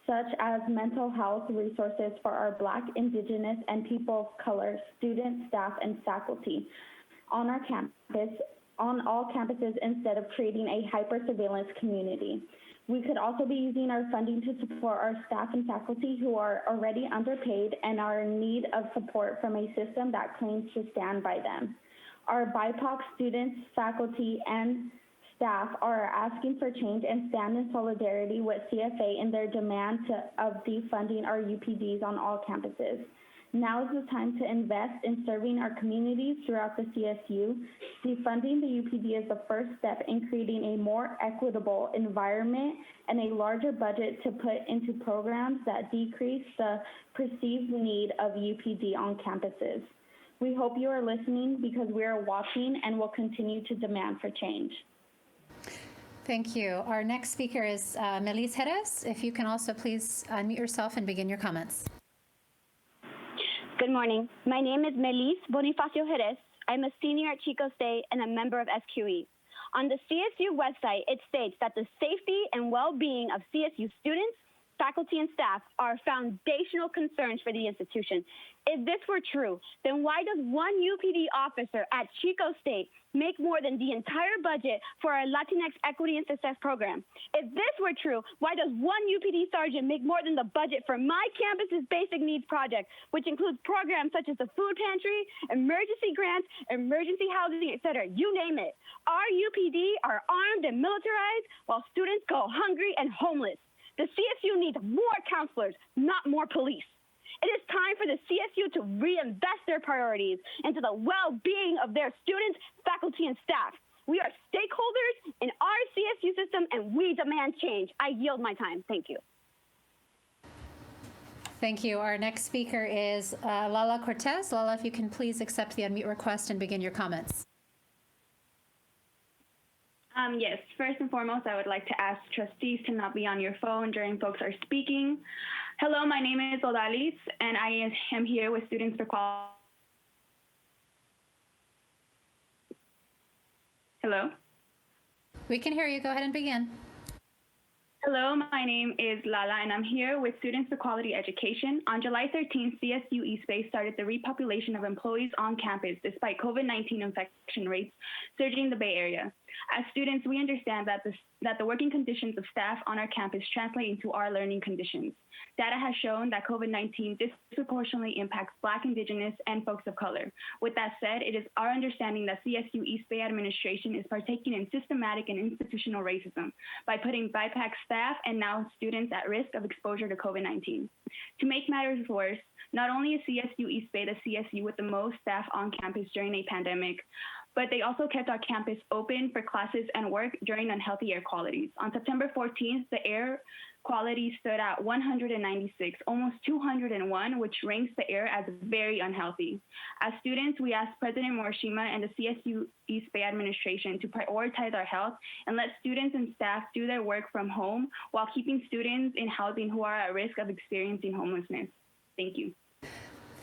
such as mental health resources for our Black, Indigenous, and people of color students, staff, and faculty on our campus, on all campuses, instead of creating a hyper-surveillance community. We could also be using our funding to support our staff and faculty who are already underpaid and are in need of support from a system that claims to stand by them. Our BIPOC students, faculty, and staff are asking for change and stand in solidarity with CFA in their demand of defunding our UPDs on all campuses. Now is the time to invest in serving our communities throughout the CSU. Defunding the UPD is the first step in creating a more equitable environment and a larger budget to put into programs that decrease the perceived need of UPD on campuses. We hope you are listening because we are watching and will continue to demand for change. Thank you. Our next speaker is Melis Jerez. If you can also please unmute yourself and begin your comments. Good morning. My name is Melis Bonifacio Jerez. I'm a senior at Chico State and a member of SQE. On the CSU website, it states that the safety and well-being of CSU students, faculty, and staff are foundational concerns for the institution. If this were true, then why does one UPD officer at Chico State make more than the entire budget for our Latinx Equity and Success program? If this were true, why does one UPD sergeant make more than the budget for my campus's basic needs project, which includes programs such as the food pantry, emergency grants, emergency housing, etc., you name it? Our UPD are armed and militarized while students go hungry and homeless. The CSU needs more counselors, not more police. It is time for the CSU to reinvest their priorities into the well-being of their students, faculty, and staff. We are stakeholders in our CSU system, and we demand change. I yield my time. Thank you. Thank you. Our next speaker is Lala Cortez. Lala, if you can please accept the unmute request and begin your comments. Yes, first and foremost, I would like to ask trustees to not be on your phone during folks are speaking. Hello, my name is Odalis, and I am here with Students for Quality. Hello? We can hear you. Go ahead and begin. Hello, my name is Lala, and I'm here with Students for Quality Education. On July 13th, CSU East Bay started the repopulation of employees on campus despite COVID-19 infection rates surging in the Bay Area. As students, we understand that the working conditions of staff on our campus translate into our learning conditions. Data has shown that COVID-19 disproportionately impacts Black, Indigenous, and folks of color. With that said, it is our understanding that CSU East Bay administration is partaking in systematic and institutional racism by putting BIPAC staff and now students at risk of exposure to COVID-19. To make matters worse, not only is CSU East Bay the CSU with the most staff on campus during a pandemic, but they also kept our campus open for classes and work during unhealthy air qualities. On September 14th, the air quality stood at 196, almost 201, which ranks the air as very unhealthy. As students, we asked President Morishima and the CSU East Bay administration to prioritize our health and let students and staff do their work from home while keeping students in housing who are at risk of experiencing homelessness. Thank you.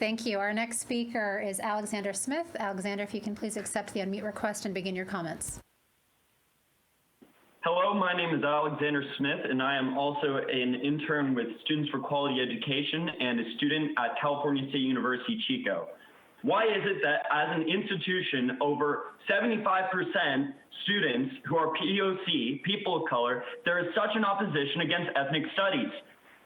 Thank you. Our next speaker is Alexander Smith. Alexander, if you can please accept the unmute request and begin your comments. Hello, my name is Alexander Smith, and I am also an intern with Students for Quality Education and a student at California State University, Chico. Why is it that as an institution, over 75% students who are POC, people of color, there is such an opposition against ethnic studies?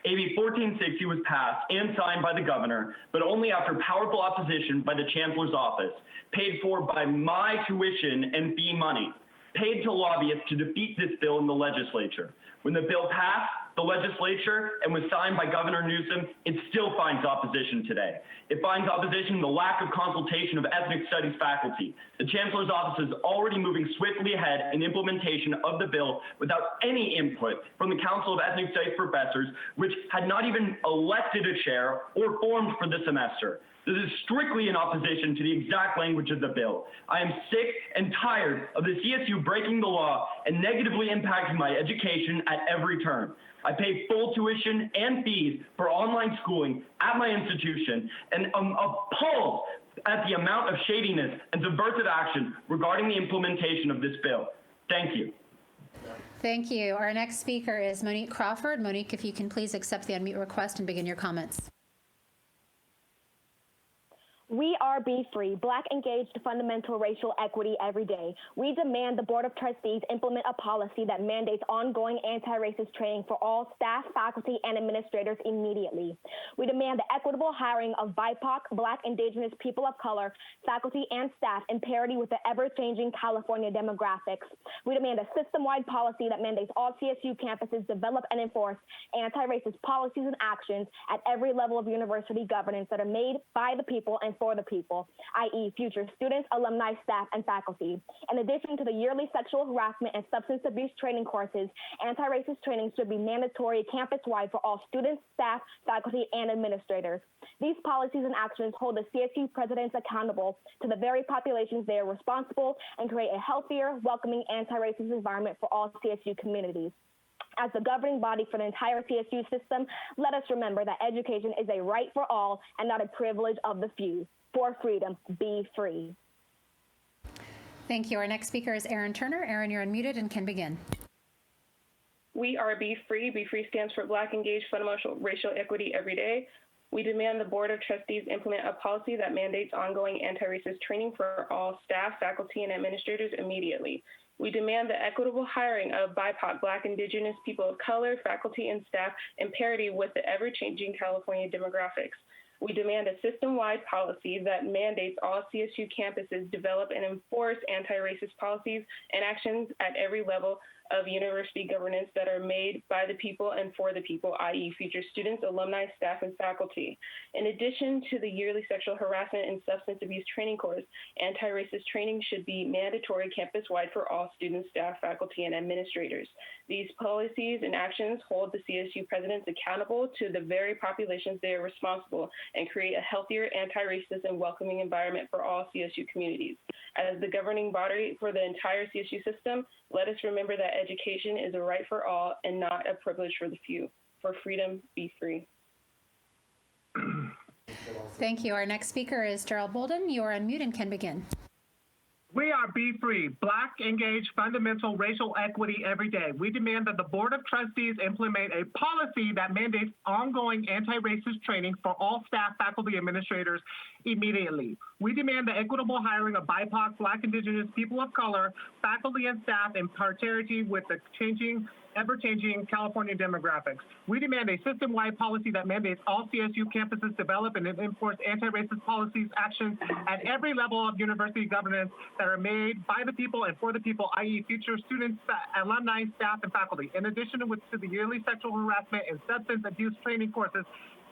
AB 1460 was passed and signed by the governor, but only after powerful opposition by the chancellor's office, paid for by my tuition and fee money, paid to lobbyists to defeat this bill in the legislature. When the bill passed the legislature and was signed by Governor Newsom, it still finds opposition today. It finds opposition in the lack of consultation of ethnic studies faculty. The chancellor's office is already moving swiftly ahead in implementation of the bill without any input from the Council of Ethnic Studies Professors, which had not even elected a chair or formed for the semester. This is strictly in opposition to the exact language of the bill. I am sick and tired of the CSU breaking the law and negatively impacting my education at every turn. I pay full tuition and fees for online schooling at my institution and am appalled at the amount of shadiness and subversive action regarding the implementation of this bill. Thank you. Thank you. Our next speaker is Monique Crawford. Monique, if you can please accept the unmute request and begin your comments. We are Be Free, Black engaged fundamental racial equity every day. We demand the Board of Trustees implement a policy that mandates ongoing anti-racist training for all staff, faculty, and administrators immediately. We demand the equitable hiring of BIPOC, Black, Indigenous, people of color, faculty, and staff in parity with the ever-changing California demographics. We demand a system-wide policy that mandates all CSU campuses develop and enforce anti-racist policies and actions at every level of university governance that are made by the people and for the people, i.e. future students, alumni, staff, and faculty. In addition to the yearly sexual harassment and substance abuse training courses, anti-racist training should be mandatory campus-wide for all students, staff, faculty, and administrators. These policies and actions hold the CSU presidents accountable to the very populations they are responsible and create a healthier, welcoming, anti-racist environment for all CSU communities. As the governing body for the entire CSU system, let us remember that education is a right for all and not a privilege of the few. For freedom, be free. Thank you. Our next speaker is Aaron Turner. Aaron, you're unmuted and can begin. We are Be Free. Be Free stands for Black Engaged Fundamental Racial Equity Every Day. We demand the Board of Trustees implement a policy that mandates ongoing anti-racist training for all staff, faculty, and administrators immediately. We demand the equitable hiring of BIPOC, Black, Indigenous, people of color, faculty, and staff in parity with the ever-changing California demographics. We demand a system-wide policy that mandates all CSU campuses develop and enforce anti-racist policies and actions at every level of university governance that are made by the people and for the people, i.e. future students, alumni, staff, and faculty. In addition to the yearly sexual harassment and substance abuse training course, anti-racist training should be mandatory campus-wide for all students, staff, faculty, and administrators. These policies and actions hold the CSU presidents accountable to the very populations they are responsible and create a healthier, anti-racist, and welcoming environment for all CSU communities. As the governing body for the entire CSU system, let us remember that education is a right for all and not a privilege for the few. For freedom, be free. Thank you. Our next speaker is Gerald Bolden. You are unmuted and can begin. We are Be Free, Black, Engaged, Fundamental Racial Equity Every Day. We demand that the Board of Trustees implement a policy that mandates ongoing anti-racist training for all staff, faculty, administrators immediately. We demand the equitable hiring of BIPOC, Black, Indigenous, people of color, faculty and staff in parity with the ever-changing California demographics. We demand a system-wide policy that mandates all CSU campuses develop and enforce anti-racist policies, actions at every level of university governance that are made by the people and for the people, i.e. future students, alumni, staff, and faculty. In addition to the yearly sexual harassment and substance abuse training courses,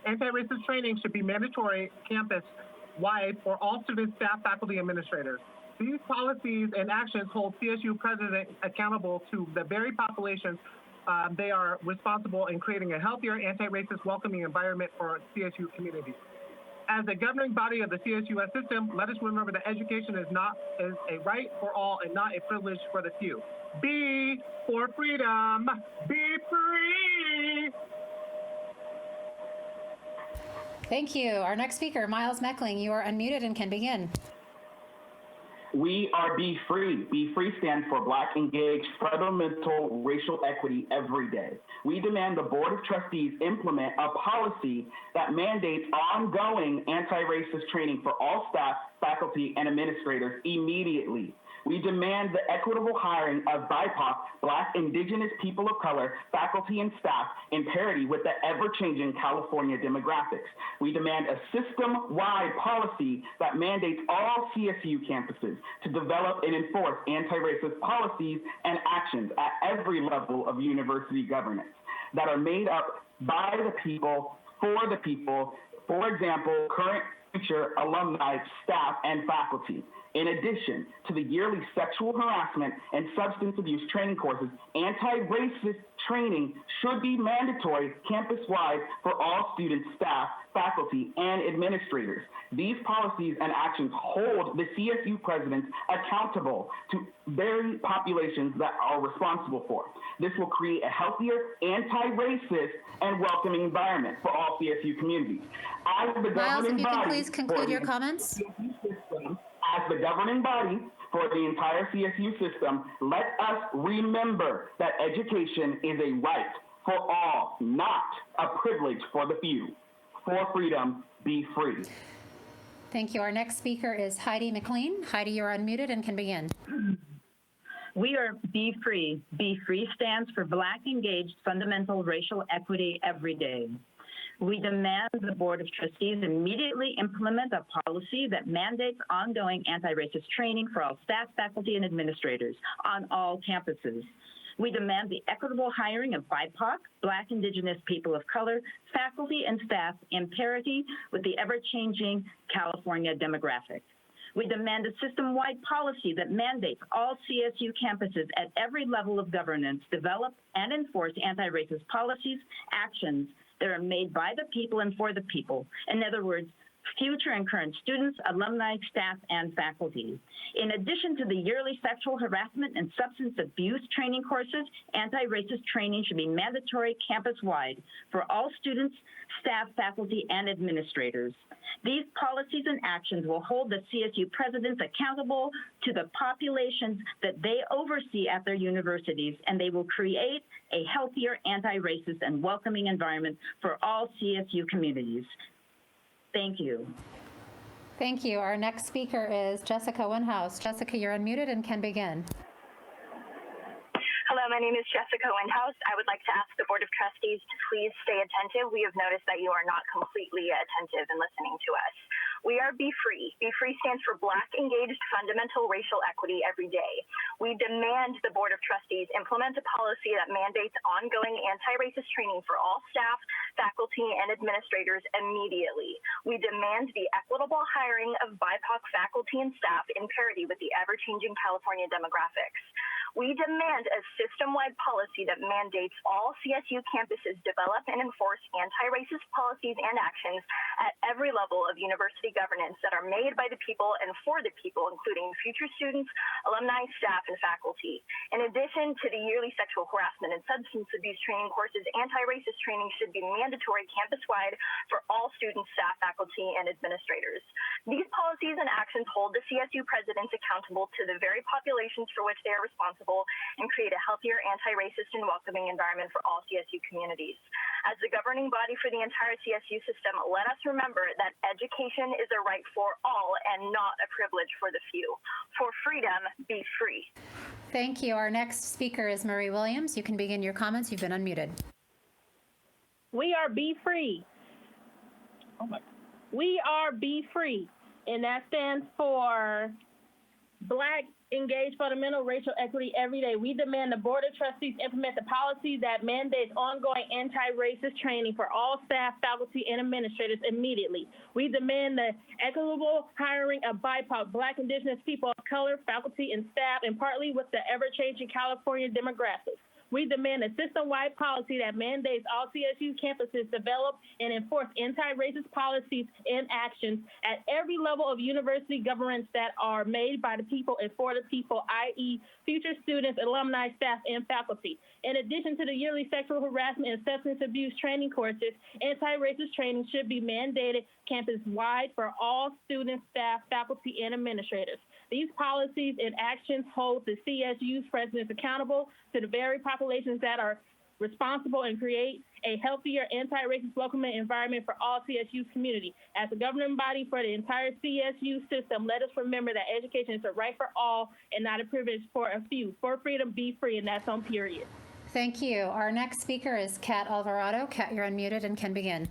anti-racist training should be mandatory campus-wide for all students, staff, faculty, administrators. These policies and actions hold CSU president accountable to the very populations they are responsible in creating a healthier, anti-racist, welcoming environment for CSU communities. As the governing body of the CSUS system, let us remember that education is a right for all and not a privilege for the few. Be for freedom. Be free. Thank you. Our next speaker, Miles Meckling. You are unmuted and can begin. We are Be Free. Be Free stands for Black, Engaged, Fundamental Racial Equity Every Day. We demand the Board of Trustees implement a policy that mandates ongoing anti-racist training for all staff, faculty, and administrators immediately. We demand the equitable hiring of BIPOC, Black, Indigenous, people of color, faculty, and staff in parity with the ever-changing California demographics. We demand a system-wide policy that mandates all CSU campuses to develop and enforce anti-racist policies and actions at every level of university governance that are made up by the people, for the people, for example, current, future alumni, staff, and faculty. In addition to the yearly sexual harassment and substance abuse training courses, anti-racist training should be mandatory campus-wide for all students, staff, faculty, and administrators. These policies and actions hold the CSU presidents accountable to very populations that are responsible for. This will create a healthier, anti-racist, and welcoming environment for all CSU communities. As the Miles, if you can body please conclude your comments. As the governing body for the entire CSU system, let us remember that education is a right for all, not a privilege for the few. For freedom, be free. Thank you. Our next speaker is Heidi McLean. Heidi, you're unmuted and can begin. We are Be Free. Be Free stands for Black, Engaged, Fundamental Racial Equity Every Day. We demand the Board of Trustees immediately implement a policy that mandates ongoing anti-racist training for all staff, faculty, and administrators on all campuses. We demand the equitable hiring of BIPOC, Black, Indigenous, people of color, faculty, and staff in parity with the ever-changing California demographic. We demand a system-wide policy that mandates all CSU campuses at every level of governance develop and enforce anti-racist policies, actions that are made by the people and for the people. In other words, future and current students, alumni, staff, and faculty. In addition to the yearly sexual harassment and substance abuse training courses, anti-racist training should be mandatory campus-wide for all students, staff, faculty, and administrators. These policies and actions will hold the CSU presidents accountable to the populations that they oversee at their universities, and they will create a healthier, anti-racist, and welcoming environment for all CSU communities. Thank you. Thank you. Our next speaker is Jessica Winhouse. Jessica, you're unmuted and can begin. Hello, my name is Jessica Winhouse. I would like to ask the Board of Trustees to please stay attentive. We have noticed that you are not completely attentive in listening to us. We are Be Free. Be Free stands for Black, Engaged, Fundamental Racial Equity Every Day. We demand the Board of Trustees implement a policy that mandates ongoing anti-racist training for all staff, faculty, and administrators immediately. We demand the equitable hiring of BIPOC faculty and staff in parity with the ever-changing California demographics. We demand a system-wide policy that mandates all CSU campuses develop and enforce anti-racist policies and actions at every level of university governance that are made by the people and for the people, including future students, alumni, staff, and faculty. In addition to the yearly sexual harassment and substance abuse training courses, anti-racist training should be mandatory campus-wide for all students, staff, faculty, and administrators. These policies and actions hold the CSU presidents accountable to the very populations for which they are responsible and create a healthier, anti-racist, and welcoming environment for all CSU communities. As the governing body for the entire CSU system, let us remember that education is a right for all and not a privilege for the few. For freedom, be free. Thank you. Our next speaker is Marie Williams. You can begin your comments. You've been unmuted. We are Be Free. We are Be Free, and that stands for Black, Engaged, Fundamental Racial Equity Every Day. We demand the Board of Trustees implement the policy that mandates ongoing anti-racist training for all staff, faculty, and administrators immediately. We demand the equitable hiring of BIPOC, Black, Indigenous people of color, faculty, and staff, and partly with the ever-changing California demographics. We demand a system-wide policy that mandates all CSU campuses develop and enforce anti-racist policies and actions at every level of university governance that are made by the people and for the people, i.e. future students, alumni, staff, and faculty. In addition to the yearly sexual harassment and substance abuse training courses, anti-racist training should be mandated campus-wide for all students, staff, faculty, and administrators. These policies and actions hold the CSU's presidents accountable to the very populations that are responsible and create a healthier anti-racist welcoming environment for all CSU community. As a governing body for the entire CSU system, let us remember that education is a right for all and not a privilege for a few. For freedom, be free, and that's on period. Thank you. Our next speaker is Kat Alvarado. Kat, you're unmuted and can begin.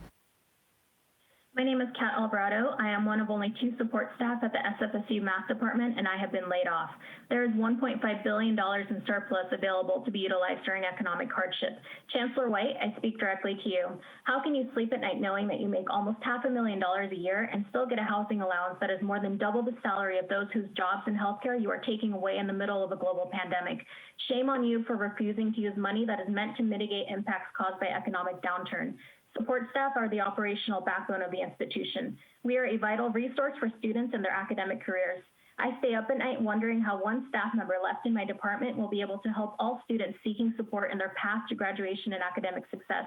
My name is Kat Alvarado. I am one of only 2 support staff at the SFSU Math Department, and I have been laid off. There is $1.5 billion in surplus available to be utilized during economic hardship. Chancellor White, I speak directly to you. How can you sleep at night knowing that you make almost $500,000 a year and still get a housing allowance that is more than double the salary of those whose jobs in healthcare you are taking away in the middle of a global pandemic? Shame on you for refusing to use money that is meant to mitigate impacts caused by economic downturn. Support staff are the operational backbone of the institution. We are a vital resource for students in their academic careers. I stay up at night wondering how one staff member left in my department will be able to help all students seeking support in their path to graduation and academic success.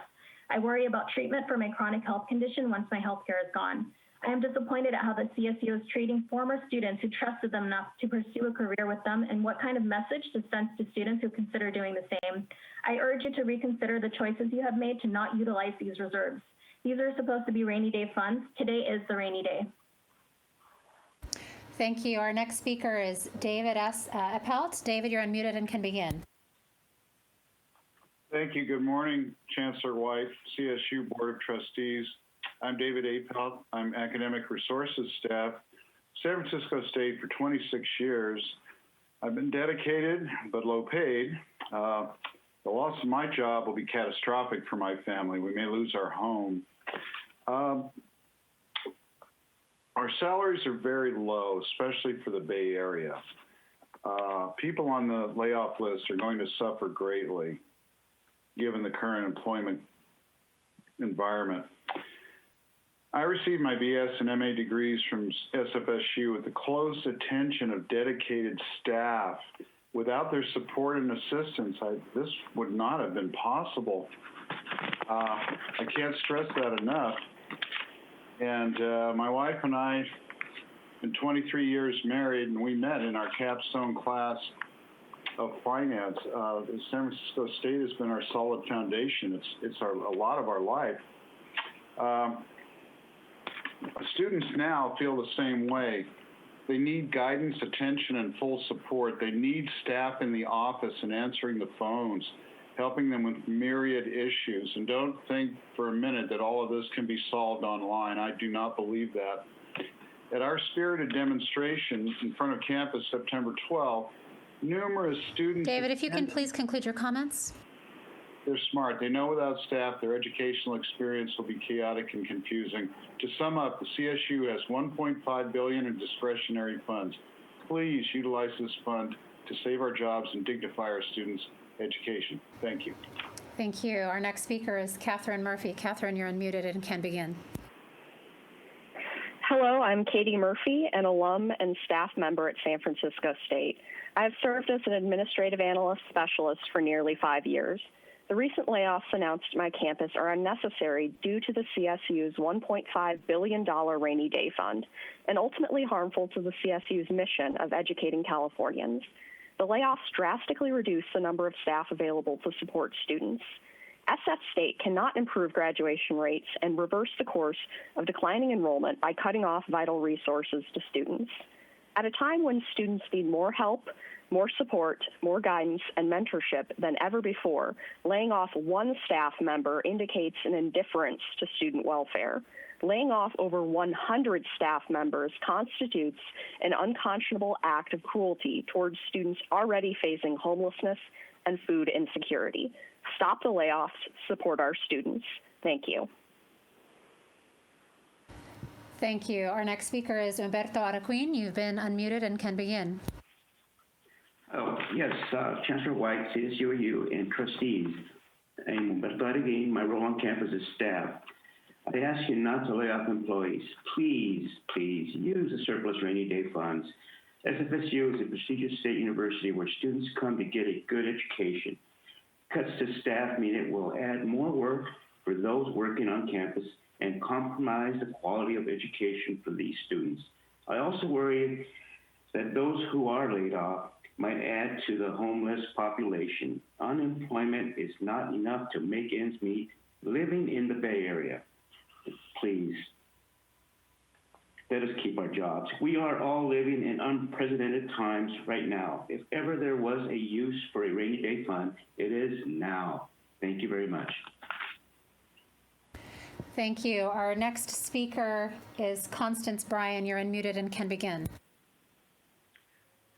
I worry about treatment for my chronic health condition once my health care is gone. I am disappointed at how the CSU is treating former students who trusted them enough to pursue a career with them and what kind of message to send to students who consider doing the same. I urge you to reconsider the choices you have made to not utilize these reserves. These are supposed to be rainy day funds. Today is the rainy day. Thank you. Our next speaker is David S. Appelt. David, you're unmuted and can begin. Thank you. Good morning, Chancellor White, CSU Board of Trustees. I'm David Appelt. I'm academic resources staff, San Francisco State for 26 years. I've been dedicated but low paid. The loss of my job will be catastrophic for my family. We may lose our home. Our salaries are very low, especially for the Bay Area. People on the layoff list are going to suffer greatly given the current employment environment. I received my BS and MA degrees from SFSU with the close attention of dedicated staff. Without their support and assistance, this would not have been possible. I can't stress that enough. And my wife and I, been 23 years married, and we met in our capstone class of finance. The San Francisco State has been our solid foundation. It's a lot of our life. Students now feel the same way. They need guidance, attention, and full support. They need staff in the office and answering the phones, helping them with myriad issues. And don't think for a minute that all of this can be solved online. I do not believe that. At our spirited demonstration in front of campus September 12th, numerous students... David, if you can please conclude your comments. They're smart. They know without staff, their educational experience will be chaotic and confusing. To sum up, the CSU has $1.5 billion in discretionary funds. Please utilize this fund to save our jobs and dignify our students' education. Thank you. Thank you. Our next speaker is Catherine Murphy. Catherine, you're unmuted and can begin. Hello, I'm Katie Murphy, an alum and staff member at San Francisco State. I have served as an administrative analyst specialist for nearly 5 years. The recent layoffs announced at my campus are unnecessary due to the CSU's $1.5 billion rainy day fund and ultimately harmful to the CSU's mission of educating Californians. The layoffs drastically reduce the number of staff available to support students. SF State cannot improve graduation rates and reverse the course of declining enrollment by cutting off vital resources to students. At a time when students need more help, more support, more guidance, and mentorship than ever before, laying off one staff member indicates an indifference to student welfare. Laying off over 100 staff members constitutes an unconscionable act of cruelty towards students already facing homelessness and food insecurity. Stop the layoffs, support our students. Thank you. Thank you. Our next speaker is Umberto Araquin. You've been unmuted and can begin. Oh, yes, Chancellor White, CSUAU, and trustees. And Umberto Araquin, my role on campus is staff. I ask you not to lay off employees. Please, please use the surplus rainy day funds. SFSU is a prestigious state university where students come to get a good education. Cuts to staff mean it will add more work for those working on campus and compromise the quality of education for these students. I also worry that those who are laid off might add to the homeless population. Unemployment is not enough to make ends meet living in the Bay Area. Please, let us keep our jobs. We are all living in unprecedented times right now. If ever there was a use for a rainy day fund, it is now. Thank you very much. Thank you. Our next speaker is Constance Bryan. You're unmuted and can begin.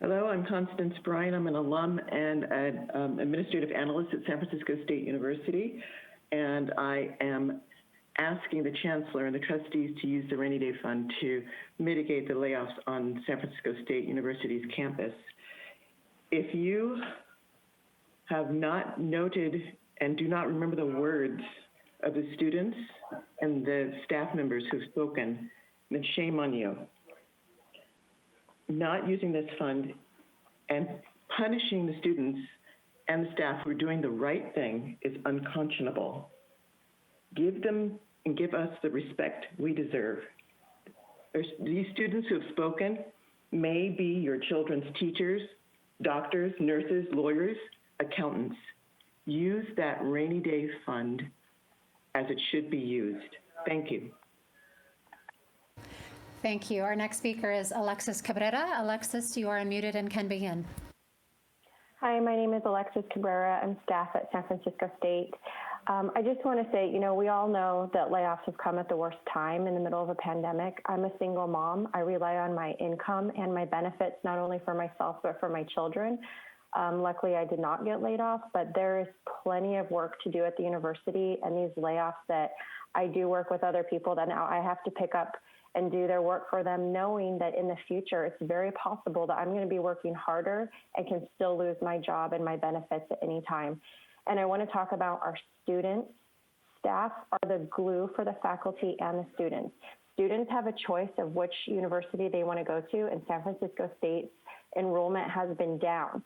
Hello, I'm Constance Bryan. I'm an alum and an administrative analyst at San Francisco State University, and I am asking the chancellor and the trustees to use the rainy day fund to mitigate the layoffs on San Francisco State University's campus. If you have not noted and do not remember the words of the students and the staff members who've spoken, then shame on you. Not using this fund and punishing the students and the staff who are doing the right thing is unconscionable. Give them and give us the respect we deserve. These students who have spoken may be your children's teachers, doctors, nurses, lawyers, accountants. Use that rainy day fund as it should be used. Thank you. Thank you. Our next speaker is Alexis Cabrera. Alexis, you are unmuted and can begin. Hi, my name is Alexis Cabrera. I'm staff at San Francisco State. I just want to say, we all know that layoffs have come at the worst time in the middle of a pandemic. I'm a single mom. I rely on my income and my benefits, not only for myself, but for my children. Luckily, I did not get laid off, but there is plenty of work to do at the university, and these layoffs that I do work with other people that now I have to pick up and do their work for them, knowing that in the future, it's very possible that I'm going to be working harder and can still lose my job and my benefits at any time. And I want to talk about our students. Staff are the glue for the faculty and the students. Students have a choice of which university they want to go to, and San Francisco State's enrollment has been down.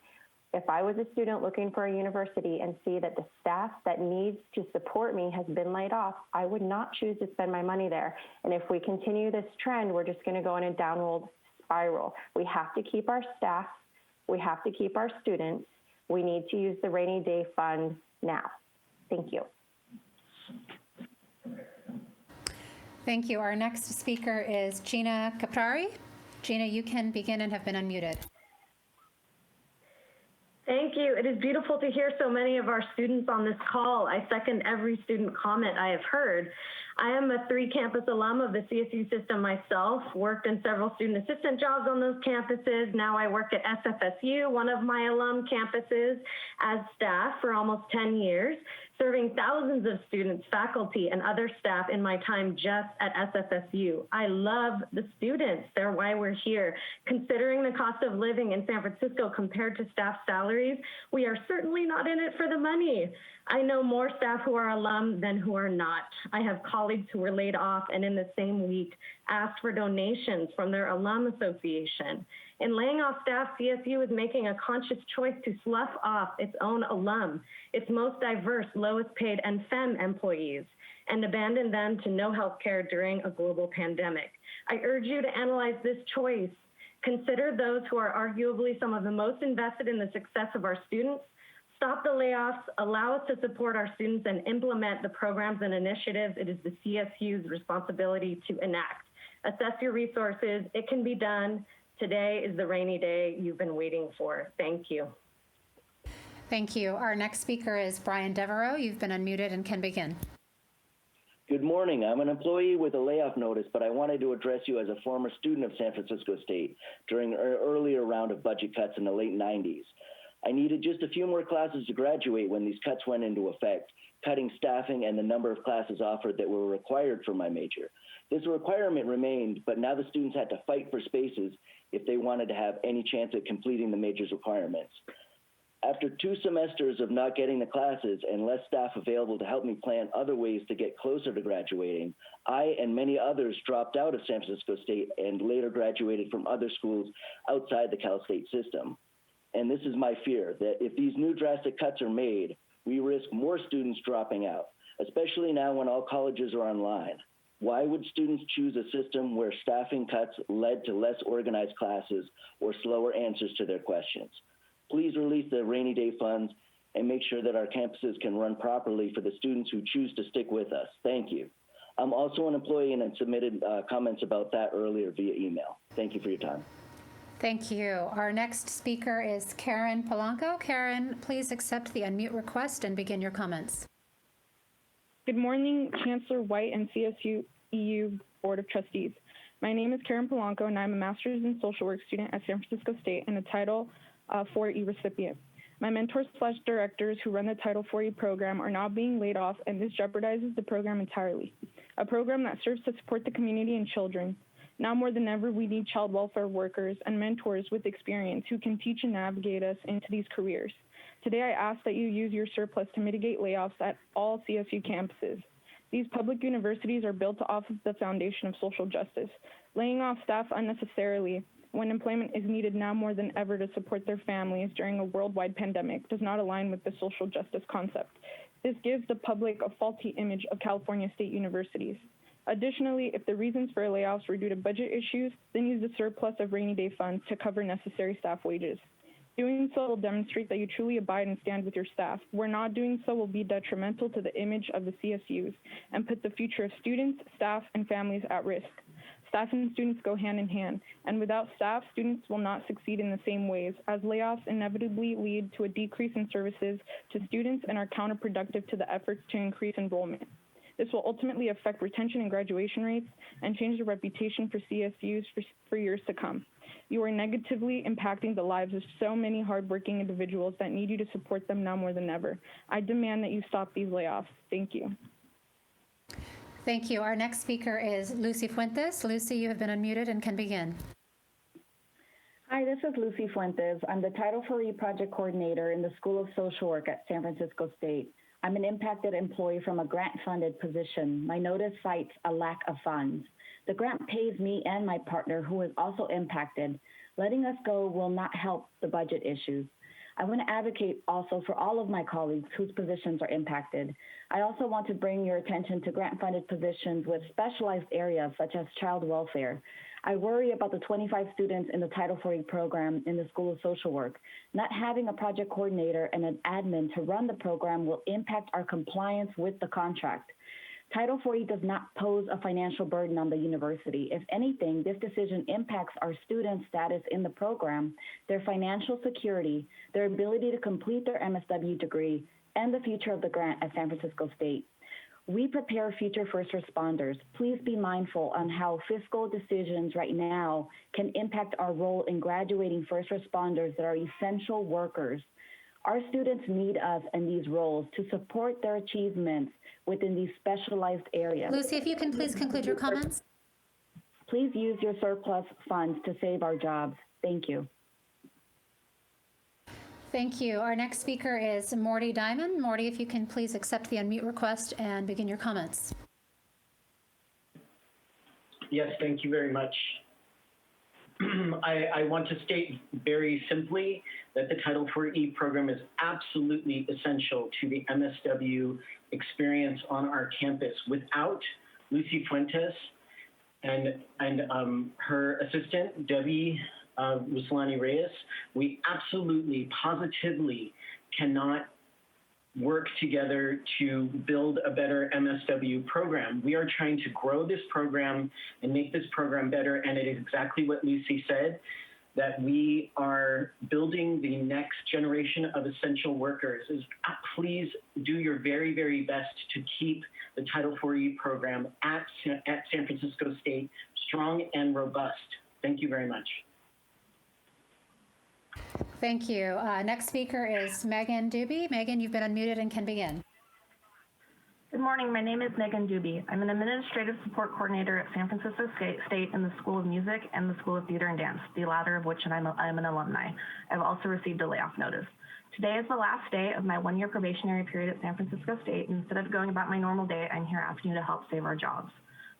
If I was a student looking for a university and see that the staff that needs to support me has been laid off, I would not choose to spend my money there. And if we continue this trend, we're just going to go in a downward spiral. We have to keep our staff. We have to keep our students. We need to use the rainy day fund now. Thank you. Thank you. Our next speaker is Gina Caprari. Gina, you can begin and have been unmuted. Thank Thank you. It is beautiful to hear so many of our students on this call. I second every student comment I have heard. I am a 3-campus alum of the CSU system myself, worked in several student assistant jobs on those campuses. Now I work at SFSU, one of my alum campuses, as staff for almost 10 years, serving thousands of students, faculty, and other staff in my time just at SFSU. I love the students. They're why we're here. Considering the cost of living in San Francisco compared to staff salaries, we are certainly not in it for the money. I know more staff who are alum than who are not. I have colleagues who were laid off and in the same week asked for donations from their alum association. In laying off staff, CSU is making a conscious choice to slough off its own alum, its most diverse, lowest paid, and FEM employees, and abandon them to no health care during a global pandemic. I urge you to analyze this choice. Consider those who are arguably some of the most invested in the success of our students. Stop the layoffs, allow us to support our students, and implement the programs and initiatives it is the CSU's responsibility to enact. Assess your resources. It can be done. Today is the rainy day you've been waiting for. Thank you. Thank you. Our next speaker is Brian Devereaux. You've been unmuted and can begin. Good morning. I'm an employee with a layoff notice, but I wanted to address you as a former student of San Francisco State during an earlier round of budget cuts in the late 90s. I needed just a few more classes to graduate when these cuts went into effect, cutting staffing and the number of classes offered that were required for my major. This requirement remained, but now the students had to fight for spaces if they wanted to have any chance at completing the major's requirements. After 2 semesters of not getting the classes and less staff available to help me plan other ways to get closer to graduating, I and many others dropped out of San Francisco State and later graduated from other schools outside the Cal State system. And this is my fear, that if these new drastic cuts are made, we risk more students dropping out, especially now when all colleges are online. Why would students choose a system where staffing cuts led to less organized classes or slower answers to their questions? Please release the rainy day funds and make sure that our campuses can run properly for the students who choose to stick with us. Thank you. I'm also an employee and I submitted comments about that earlier via email. Thank you for your time. Thank you. Our next speaker is Karen Polanco. Karen, please accept the unmute request and begin your comments. Good morning, Chancellor White and CSU EU Board of Trustees. My name is Karen Polanco, and I'm a Master's in Social Work student at San Francisco State and a Title IV recipient. My mentors/directors who run the Title IV program are now being laid off, and this jeopardizes the program entirely, a program that serves to support the community and children. Now more than ever, we need child welfare workers and mentors with experience who can teach and navigate us into these careers. Today, I ask that you use your surplus to mitigate layoffs at all CSU campuses. These public universities are built off of the foundation of social justice. Laying off staff unnecessarily when employment is needed now more than ever to support their families during a worldwide pandemic does not align with the social justice concept. This gives the public a faulty image of California state universities. Additionally, if the reasons for layoffs were due to budget issues, then use the surplus of rainy day funds to cover necessary staff wages. Doing so will demonstrate that you truly abide and stand with your staff. Where not doing so will be detrimental to the image of the CSUs and put the future of students, staff, and families at risk. Staff and students go hand in hand, and without staff, students will not succeed in the same ways, as layoffs inevitably lead to a decrease in services to students and are counterproductive to the efforts to increase enrollment. This will ultimately affect retention and graduation rates and change the reputation for CSUs for years to come. You are negatively impacting the lives of so many hardworking individuals that need you to support them now more than ever. I demand that you stop these layoffs. Thank you. Thank you. Our next speaker is Lucy Fuentes. Lucy, you have been unmuted and can begin. Hi, this is Lucy Fuentes. I'm the Title IV Project Coordinator in the School of Social Work at San Francisco State. I'm an impacted employee from a grant-funded position. My notice cites a lack of funds. The grant pays me and my partner, who is also impacted. Letting us go will not help the budget issues. I want to advocate also for all of my colleagues whose positions are impacted. I also want to bring your attention to grant-funded positions with specialized areas such as child welfare. I worry about the 25 students in the Title IV program in the School of Social Work. Not having a project coordinator and an admin to run the program will impact our compliance with the contract. Title 4E does not pose a financial burden on the university. If anything, this decision impacts our students' status in the program, their financial security, their ability to complete their MSW degree, and the future of the grant at San Francisco State. We prepare future first responders. Please be mindful on how fiscal decisions right now can impact our role in graduating first responders that are essential workers. Our students need us in these roles to support their achievements within these specialized areas. Lucy, if you can please conclude your comments. Please use your surplus funds to save our jobs. Thank you. Thank you. Our next speaker is Morty Diamond. Morty, if you can please accept the unmute request and begin your comments. Yes, thank you very much. I want to state very simply that the Title IV-E program is absolutely essential to the MSW experience on our campus. Without Lucy Fuentes and her assistant, Debbie Ruslani Reyes, we absolutely, positively cannot work together to build a better MSW program. We are trying to grow this program and make this program better, and it is exactly what Lucy said, that we are building the next generation of essential workers. Please do your very, very best to keep the Title IV-E program at San Francisco State strong and robust. Thank you very much. Thank you. Next speaker is Megan Doobie. Megan, you've been unmuted and can begin. Good morning. My name is Megan Doobie. I'm an administrative support coordinator at San Francisco State in the School of Music and the School of Theater and Dance, the latter of which I'm an alumni. I've also received a layoff notice. Today is the last day of my one-year probationary period at San Francisco State. Instead of going about my normal day, I'm here asking you to help save our jobs.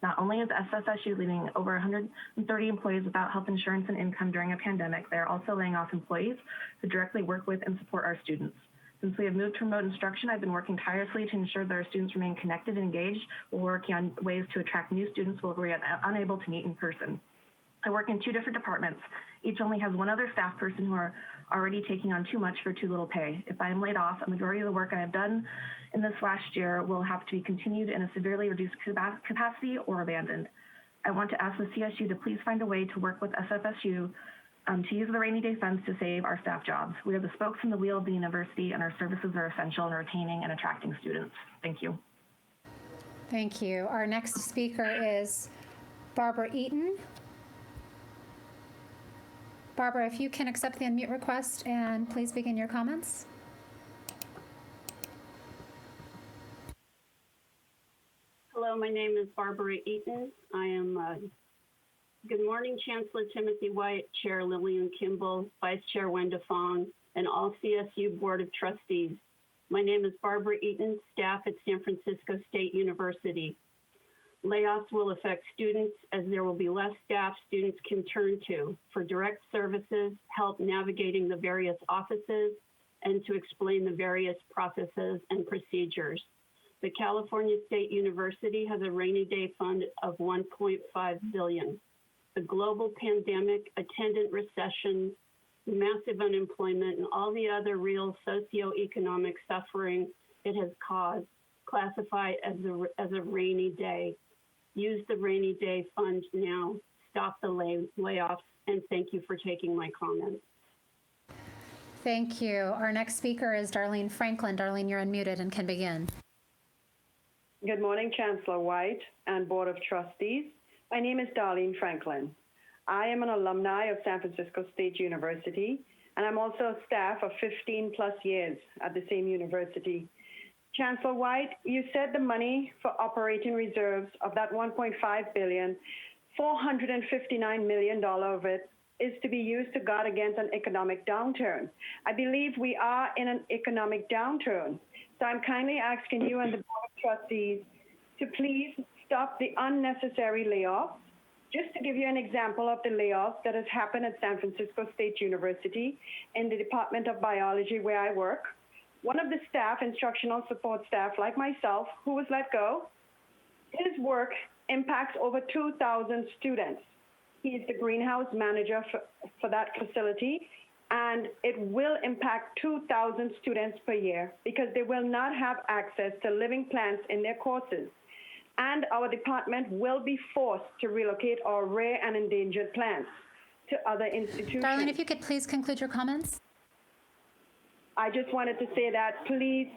Not only is SFSU leaving over 130 employees without health insurance and income during a pandemic, they are also laying off employees who directly work with and support our students. Since we have moved to remote instruction, I've been working tirelessly to ensure that our students remain connected and engaged. We're working on ways to attract new students while we're unable to meet in person. I work in 2 different departments. Each only has one other staff person who are already taking on too much for too little pay. If I am laid off, a majority of the work I have done in this last year will have to be continued in a severely reduced capacity or abandoned. I want to ask the CSU to please find a way to work with SFSU to use the rainy day funds to save our staff jobs. We are the spokes in the wheel of the university, and our services are essential in retaining and attracting students. Thank you. Thank you. Our next speaker is Barbara Eaton. Barbara, if you can accept the unmute request and please begin your comments. Hello, my name is Barbara Eaton. I am, good morning, Chancellor Timothy White, Chair Lillian Kimball, Vice Chair Wenda Fong, and all CSU Board of Trustees. My name is Barbara Eaton, staff at San Francisco State University. Layoffs will affect students as there will be less staff students can turn to for direct services, help navigating the various offices, and to explain the various processes and procedures. The California State University has a rainy day fund of $1.5 billion. The global pandemic, attendant recession, massive unemployment, and all the other real socioeconomic suffering it has caused classify as a rainy day. Use the rainy day fund now. Stop the layoffs, and thank you for taking my comments. Thank you. Our next speaker is Darlene Franklin. Darlene, you're unmuted and can begin. Good morning, Chancellor White and Board of Trustees. My name is Darlene Franklin. I am an alumni of San Francisco State University, and I'm also a staff of 15 plus years at the same university. Chancellor White, you said the money for operating reserves of that $1.5 billion, $459 million of it is to be used to guard against an economic downturn. I believe we are in an economic downturn. So I'm kindly asking you and the Board of Trustees to please stop the unnecessary layoffs. Just to give you an example of the layoffs that has happened at San Francisco State University in the Department of Biology where I work. One of the staff, instructional support staff like myself, who was let go, his work impacts over 2,000 students. He is the greenhouse manager for that facility, and it will impact 2,000 students per year because they will not have access to living plants in their courses. and our department will be forced to relocate our rare and endangered plants to other institutions. Darlene, if you could please conclude your comments. I just wanted to say that please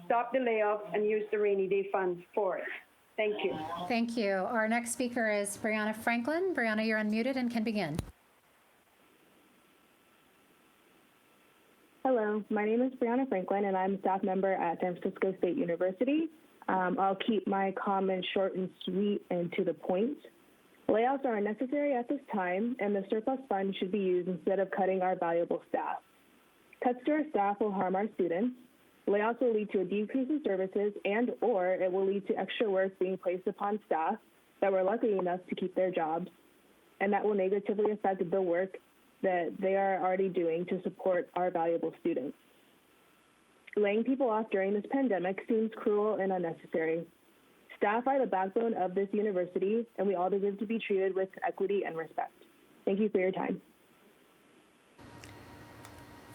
stop the layoffs and use the rainy day funds for it. Thank you. Thank you. Our next speaker is Brianna Franklin. Brianna, you're unmuted and can begin. Hello, my name is Brianna Franklin, and I'm a staff member at San Francisco State University. I'll keep my comments short and sweet and to the point. Layoffs are unnecessary at this time, and the surplus fund should be used instead of cutting our valuable staff. Cuts to our staff will harm our students. Layoffs will lead to a decrease in services and/or it will lead to extra work being placed upon staff that were lucky enough to keep their jobs, and that will negatively affect the work that they are already doing to support our valuable students. Laying people off during this pandemic seems cruel and unnecessary. Staff are the backbone of this university, and we all deserve to be treated with equity and respect. Thank you for your time.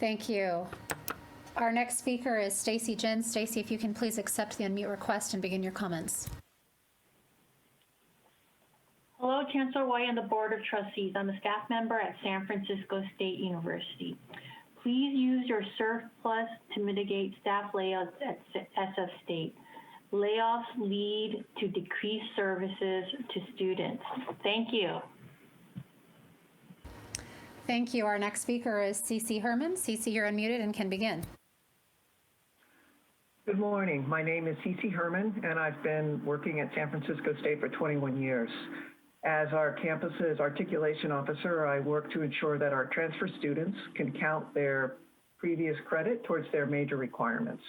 Thank you. Our next speaker is Stacy Jin. Stacy, if you can please accept the unmute request and begin your comments. Hello, Chancellor White and the Board of Trustees. I'm a staff member at San Francisco State University. Please use your surplus to mitigate staff layoffs at SF State. Layoffs lead to decreased services to students. Thank you. Thank you. Our next speaker is Cece Herman. Cece, you're unmuted and can begin. Good morning. My name is Cece Herman, and I've been working at San Francisco State for 21 years. As our campus's articulation officer, I work to ensure that our transfer students can count their previous credit towards their major requirements.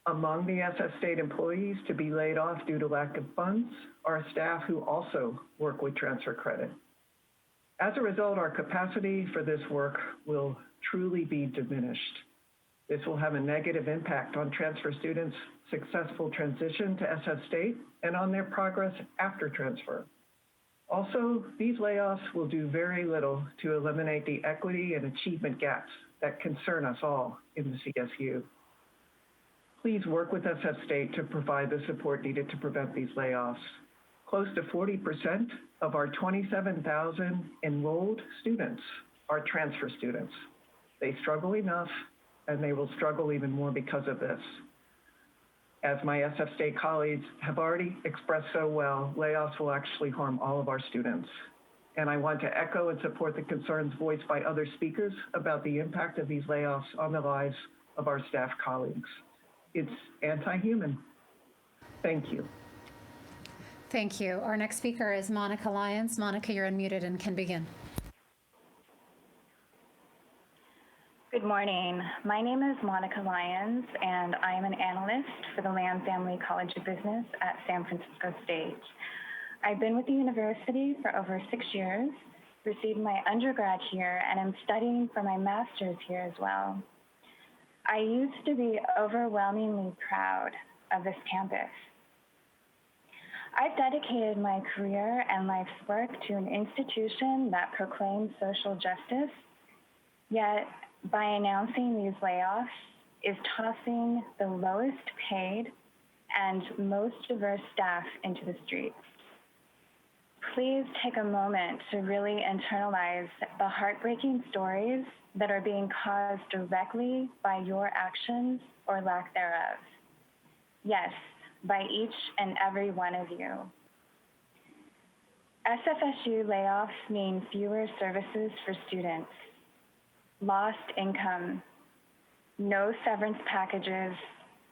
Among the SF State employees to be laid off due to lack of funds are staff who also work with transfer credit. As a result, our capacity for this work will truly be diminished. This will have a negative impact on transfer students' successful transition to SF State and on their progress after transfer. Also, these layoffs will do very little to eliminate the equity and achievement gaps that concern us all in the CSU. Please work with SF State to provide the support needed to prevent these layoffs. Close to 40% of our 27,000 enrolled students are transfer students. They struggle enough, and they will struggle even more because of this. As my SF State colleagues have already expressed so well, layoffs will actually harm all of our students. And I want to echo and support the concerns voiced by other speakers about the impact of these layoffs on the lives of our staff colleagues. It's anti-human. Thank you. Thank you. Our next speaker is Monica Lyons. Monica, you're unmuted and can begin. Good morning. My name is Monica Lyons, and I am an analyst for the Land Family College of Business at San Francisco State. I've been with the university for over 6 years, received my undergrad here, and I'm studying for my master's here as well. I used to be overwhelmingly proud of this campus. I've dedicated my career and life's work to an institution that proclaims social justice, yet by announcing these layoffs is tossing the lowest paid and most diverse staff into the streets. Please take a moment to really internalize the heartbreaking stories that are being caused directly by your actions or lack thereof. Yes, by each and every one of you. SFSU layoffs mean fewer services for students, lost income, no severance packages,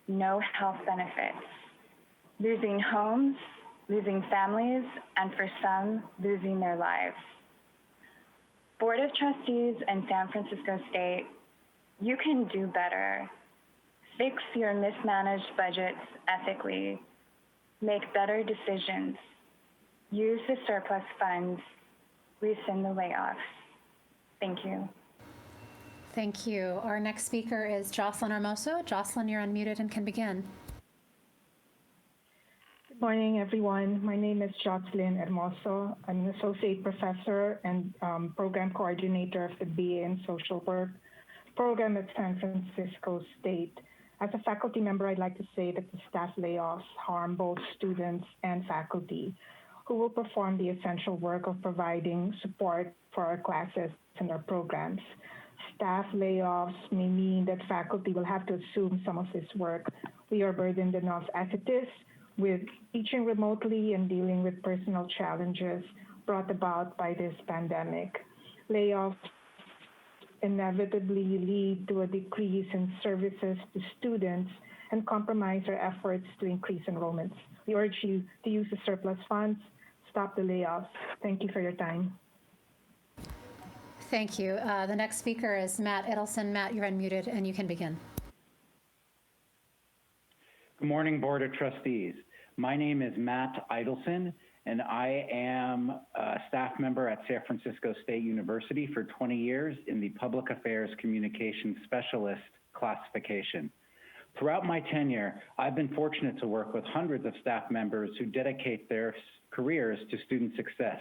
no health benefits, losing homes, losing families, and for some, losing their lives. Board of Trustees and San Francisco State, you can do better. Fix your mismanaged budgets ethically. Make better decisions. Use the surplus funds. Rescind the layoffs. Thank you. Thank you. Our next speaker is Jocelyn Hermoso. Jocelyn, you're unmuted and can begin. Good morning, everyone. My name is Jocelyn Hermoso. I'm an associate professor and program coordinator of the BA in Social Work program at San Francisco State. As a faculty member, I'd like to say that the staff layoffs harm both students and faculty who will perform the essential work of providing support for our classes and our programs. Staff layoffs may mean that faculty will have to assume some of this work. We are burdened enough as it is with teaching remotely and dealing with personal challenges brought about by this pandemic. Layoffs inevitably lead to a decrease in services to students and compromise our efforts to increase enrollments. We urge you to use the surplus funds, stop the layoffs. Thank you for your time. Thank you. The next speaker is Matt Edelson. Matt, you're unmuted and you can begin. Good morning, Board of Trustees. My name is Matt Idelson, and I am a staff member at San Francisco State University for 20 years in the Public Affairs Communications Specialist classification. Throughout my tenure, I've been fortunate to work with hundreds of staff members who dedicate their careers to student success.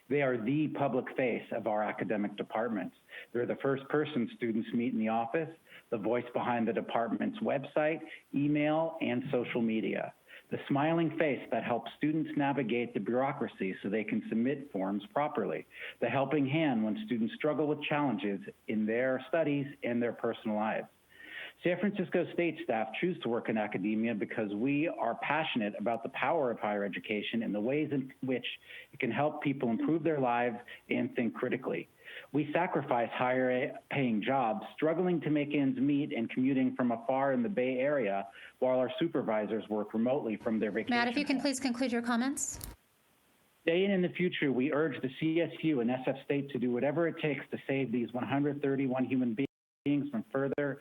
They are the public face of our academic departments. They're the first person students meet in the office, the voice behind the department's website, email, and social media. The smiling face that helps students navigate the bureaucracy so they can submit forms properly. The helping hand when students struggle with challenges in their studies and their personal lives. San Francisco State staff choose to work in academia because we are passionate about the power of higher education and the ways in which it can help people improve their lives and think critically. We sacrifice higher paying jobs, struggling to make ends meet and commuting from afar in the Bay Area, while our supervisors work remotely from their vacation. Matt, if you can please conclude your comments. Today and in the future, we urge the CSU and SF State to do whatever it takes to save these 131 human beings from further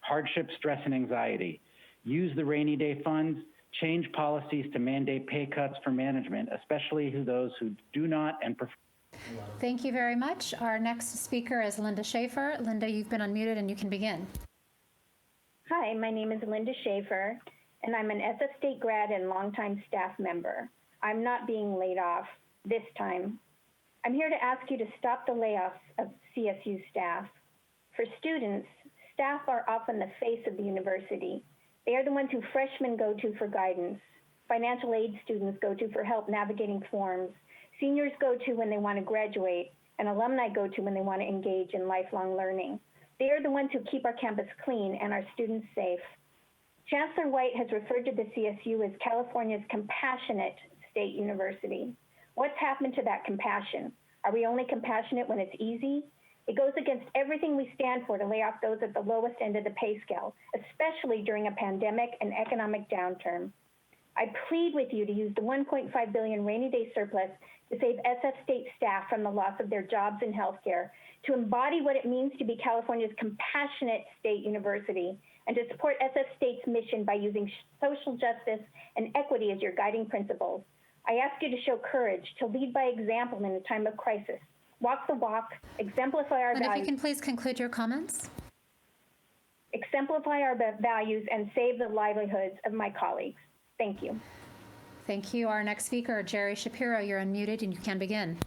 hardship, stress, and anxiety. Use the rainy day funds, change policies to mandate pay cuts for management, especially those who do not and prefer. Thank you very much. Our next speaker is Linda Schaefer. Linda, you've been unmuted and you can begin. Hi, my name is Linda Schaefer, and I'm an SF State grad and longtime staff member. I'm not being laid off this time. I'm here to ask you to stop the layoffs of CSU staff. For students, staff are often the face of the university. They are the ones who freshmen go to for guidance, financial aid students go to for help navigating forms, seniors go to when they want to graduate, and alumni go to when they want to engage in lifelong learning. They are the ones who keep our campus clean and our students safe. Chancellor White has referred to the CSU as California's compassionate state university. What's happened to that compassion? Are we only compassionate when it's easy? It goes against everything we stand for to lay off those at the lowest end of the pay scale, especially during a pandemic and economic downturn. I plead with you to use the $1.5 billion rainy day surplus to save SF State staff from the loss of their jobs in healthcare, to embody what it means to be California's compassionate state university, and to support SF State's mission by using social justice and equity as your guiding principles. I ask you to show courage, to lead by example in a time of crisis. Walk the walk, exemplify our And values. if you can please conclude your comments. Exemplify our values and save the livelihoods of my colleagues. Thank you. Thank you. Our next speaker, Jerry Shapiro, you're unmuted and you can begin.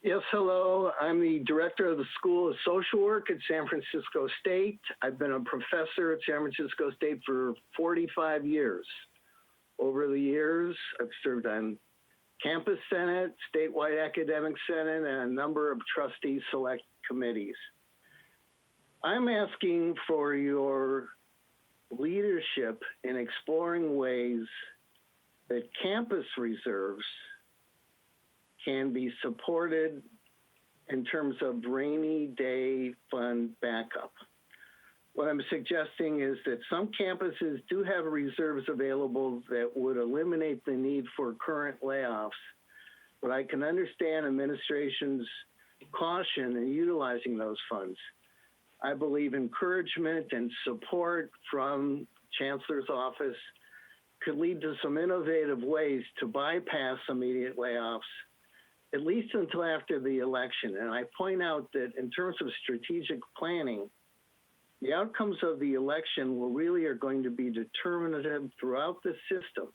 Yes, hello. I'm the director of the School of Social Work at San Francisco State. I've been a professor at San Francisco State for 45 years. Over the years, I've served on Campus Senate, Statewide Academic Senate, and a number of trustee select committees. I'm asking for your leadership in exploring ways that campus reserves can be supported in terms of rainy day fund backup. What I'm suggesting is that some campuses do have reserves available that would eliminate the need for current layoffs, but I can understand administration's caution in utilizing those funds. I believe encouragement and support from Chancellor's office could lead to some innovative ways to bypass immediate layoffs, at least until after the election. And I point out that in terms of strategic planning, the outcomes of the election really are going to be determinative throughout the system,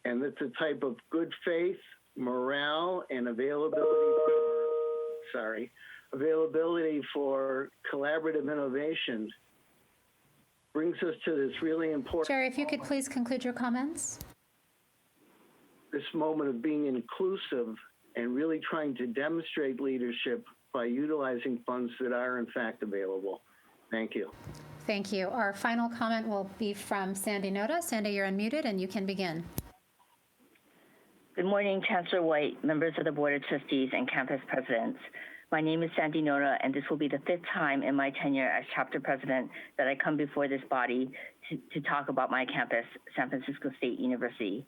and that the type of good faith, morale, and availability for collaborative innovation brings us to this really important Chair, if you could please conclude your comments. this moment of being inclusive and really trying to demonstrate leadership by utilizing funds that are in fact available. Thank you. Thank you. Our final comment will be from Sandy Noda. Sandy, you're unmuted and you can begin. Good morning, Chancellor White, members of the Board of Trustees, and campus presidents. My name is Sandy Noda, and this will be the 5th time in my tenure as chapter president that I come before this body to talk about my campus, San Francisco State University.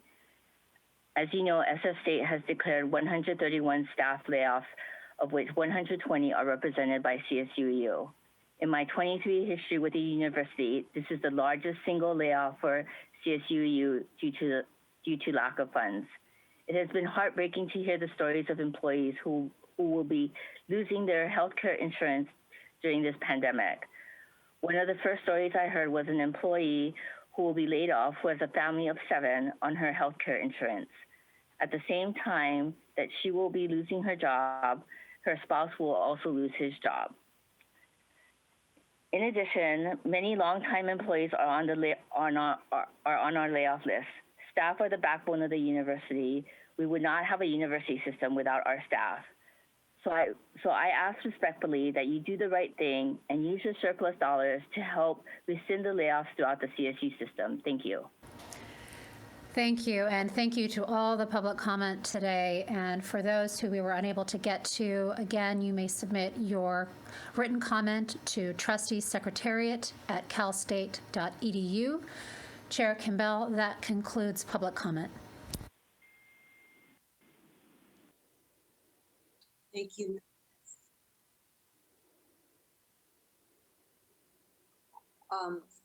As you know, SF State has declared 131 staff layoffs, of which 120 are represented by CSUEU. In my 23 history with the university, this is the largest single layoff for CSUEU due to lack of funds. It has been heartbreaking to hear the stories of employees who will be losing their healthcare insurance during this pandemic. One of the first stories I heard was an employee who will be laid off who has a family of 7 on her healthcare insurance. At the same time that she will be losing her job, her spouse will also lose his job. In addition, many longtime employees are on our layoff list. Staff are the backbone of the university. We would not have a university system without our staff. So I ask respectfully that you do the right thing and use your surplus dollars to help rescind the layoffs throughout the CSU system. Thank you. Thank you, and thank you to all the public comment today. And for those who we were unable to get to, again, you may submit your written comment to trusteesecretariat@calstate.edu. Chair Kimbell, that concludes public comment. Thank you.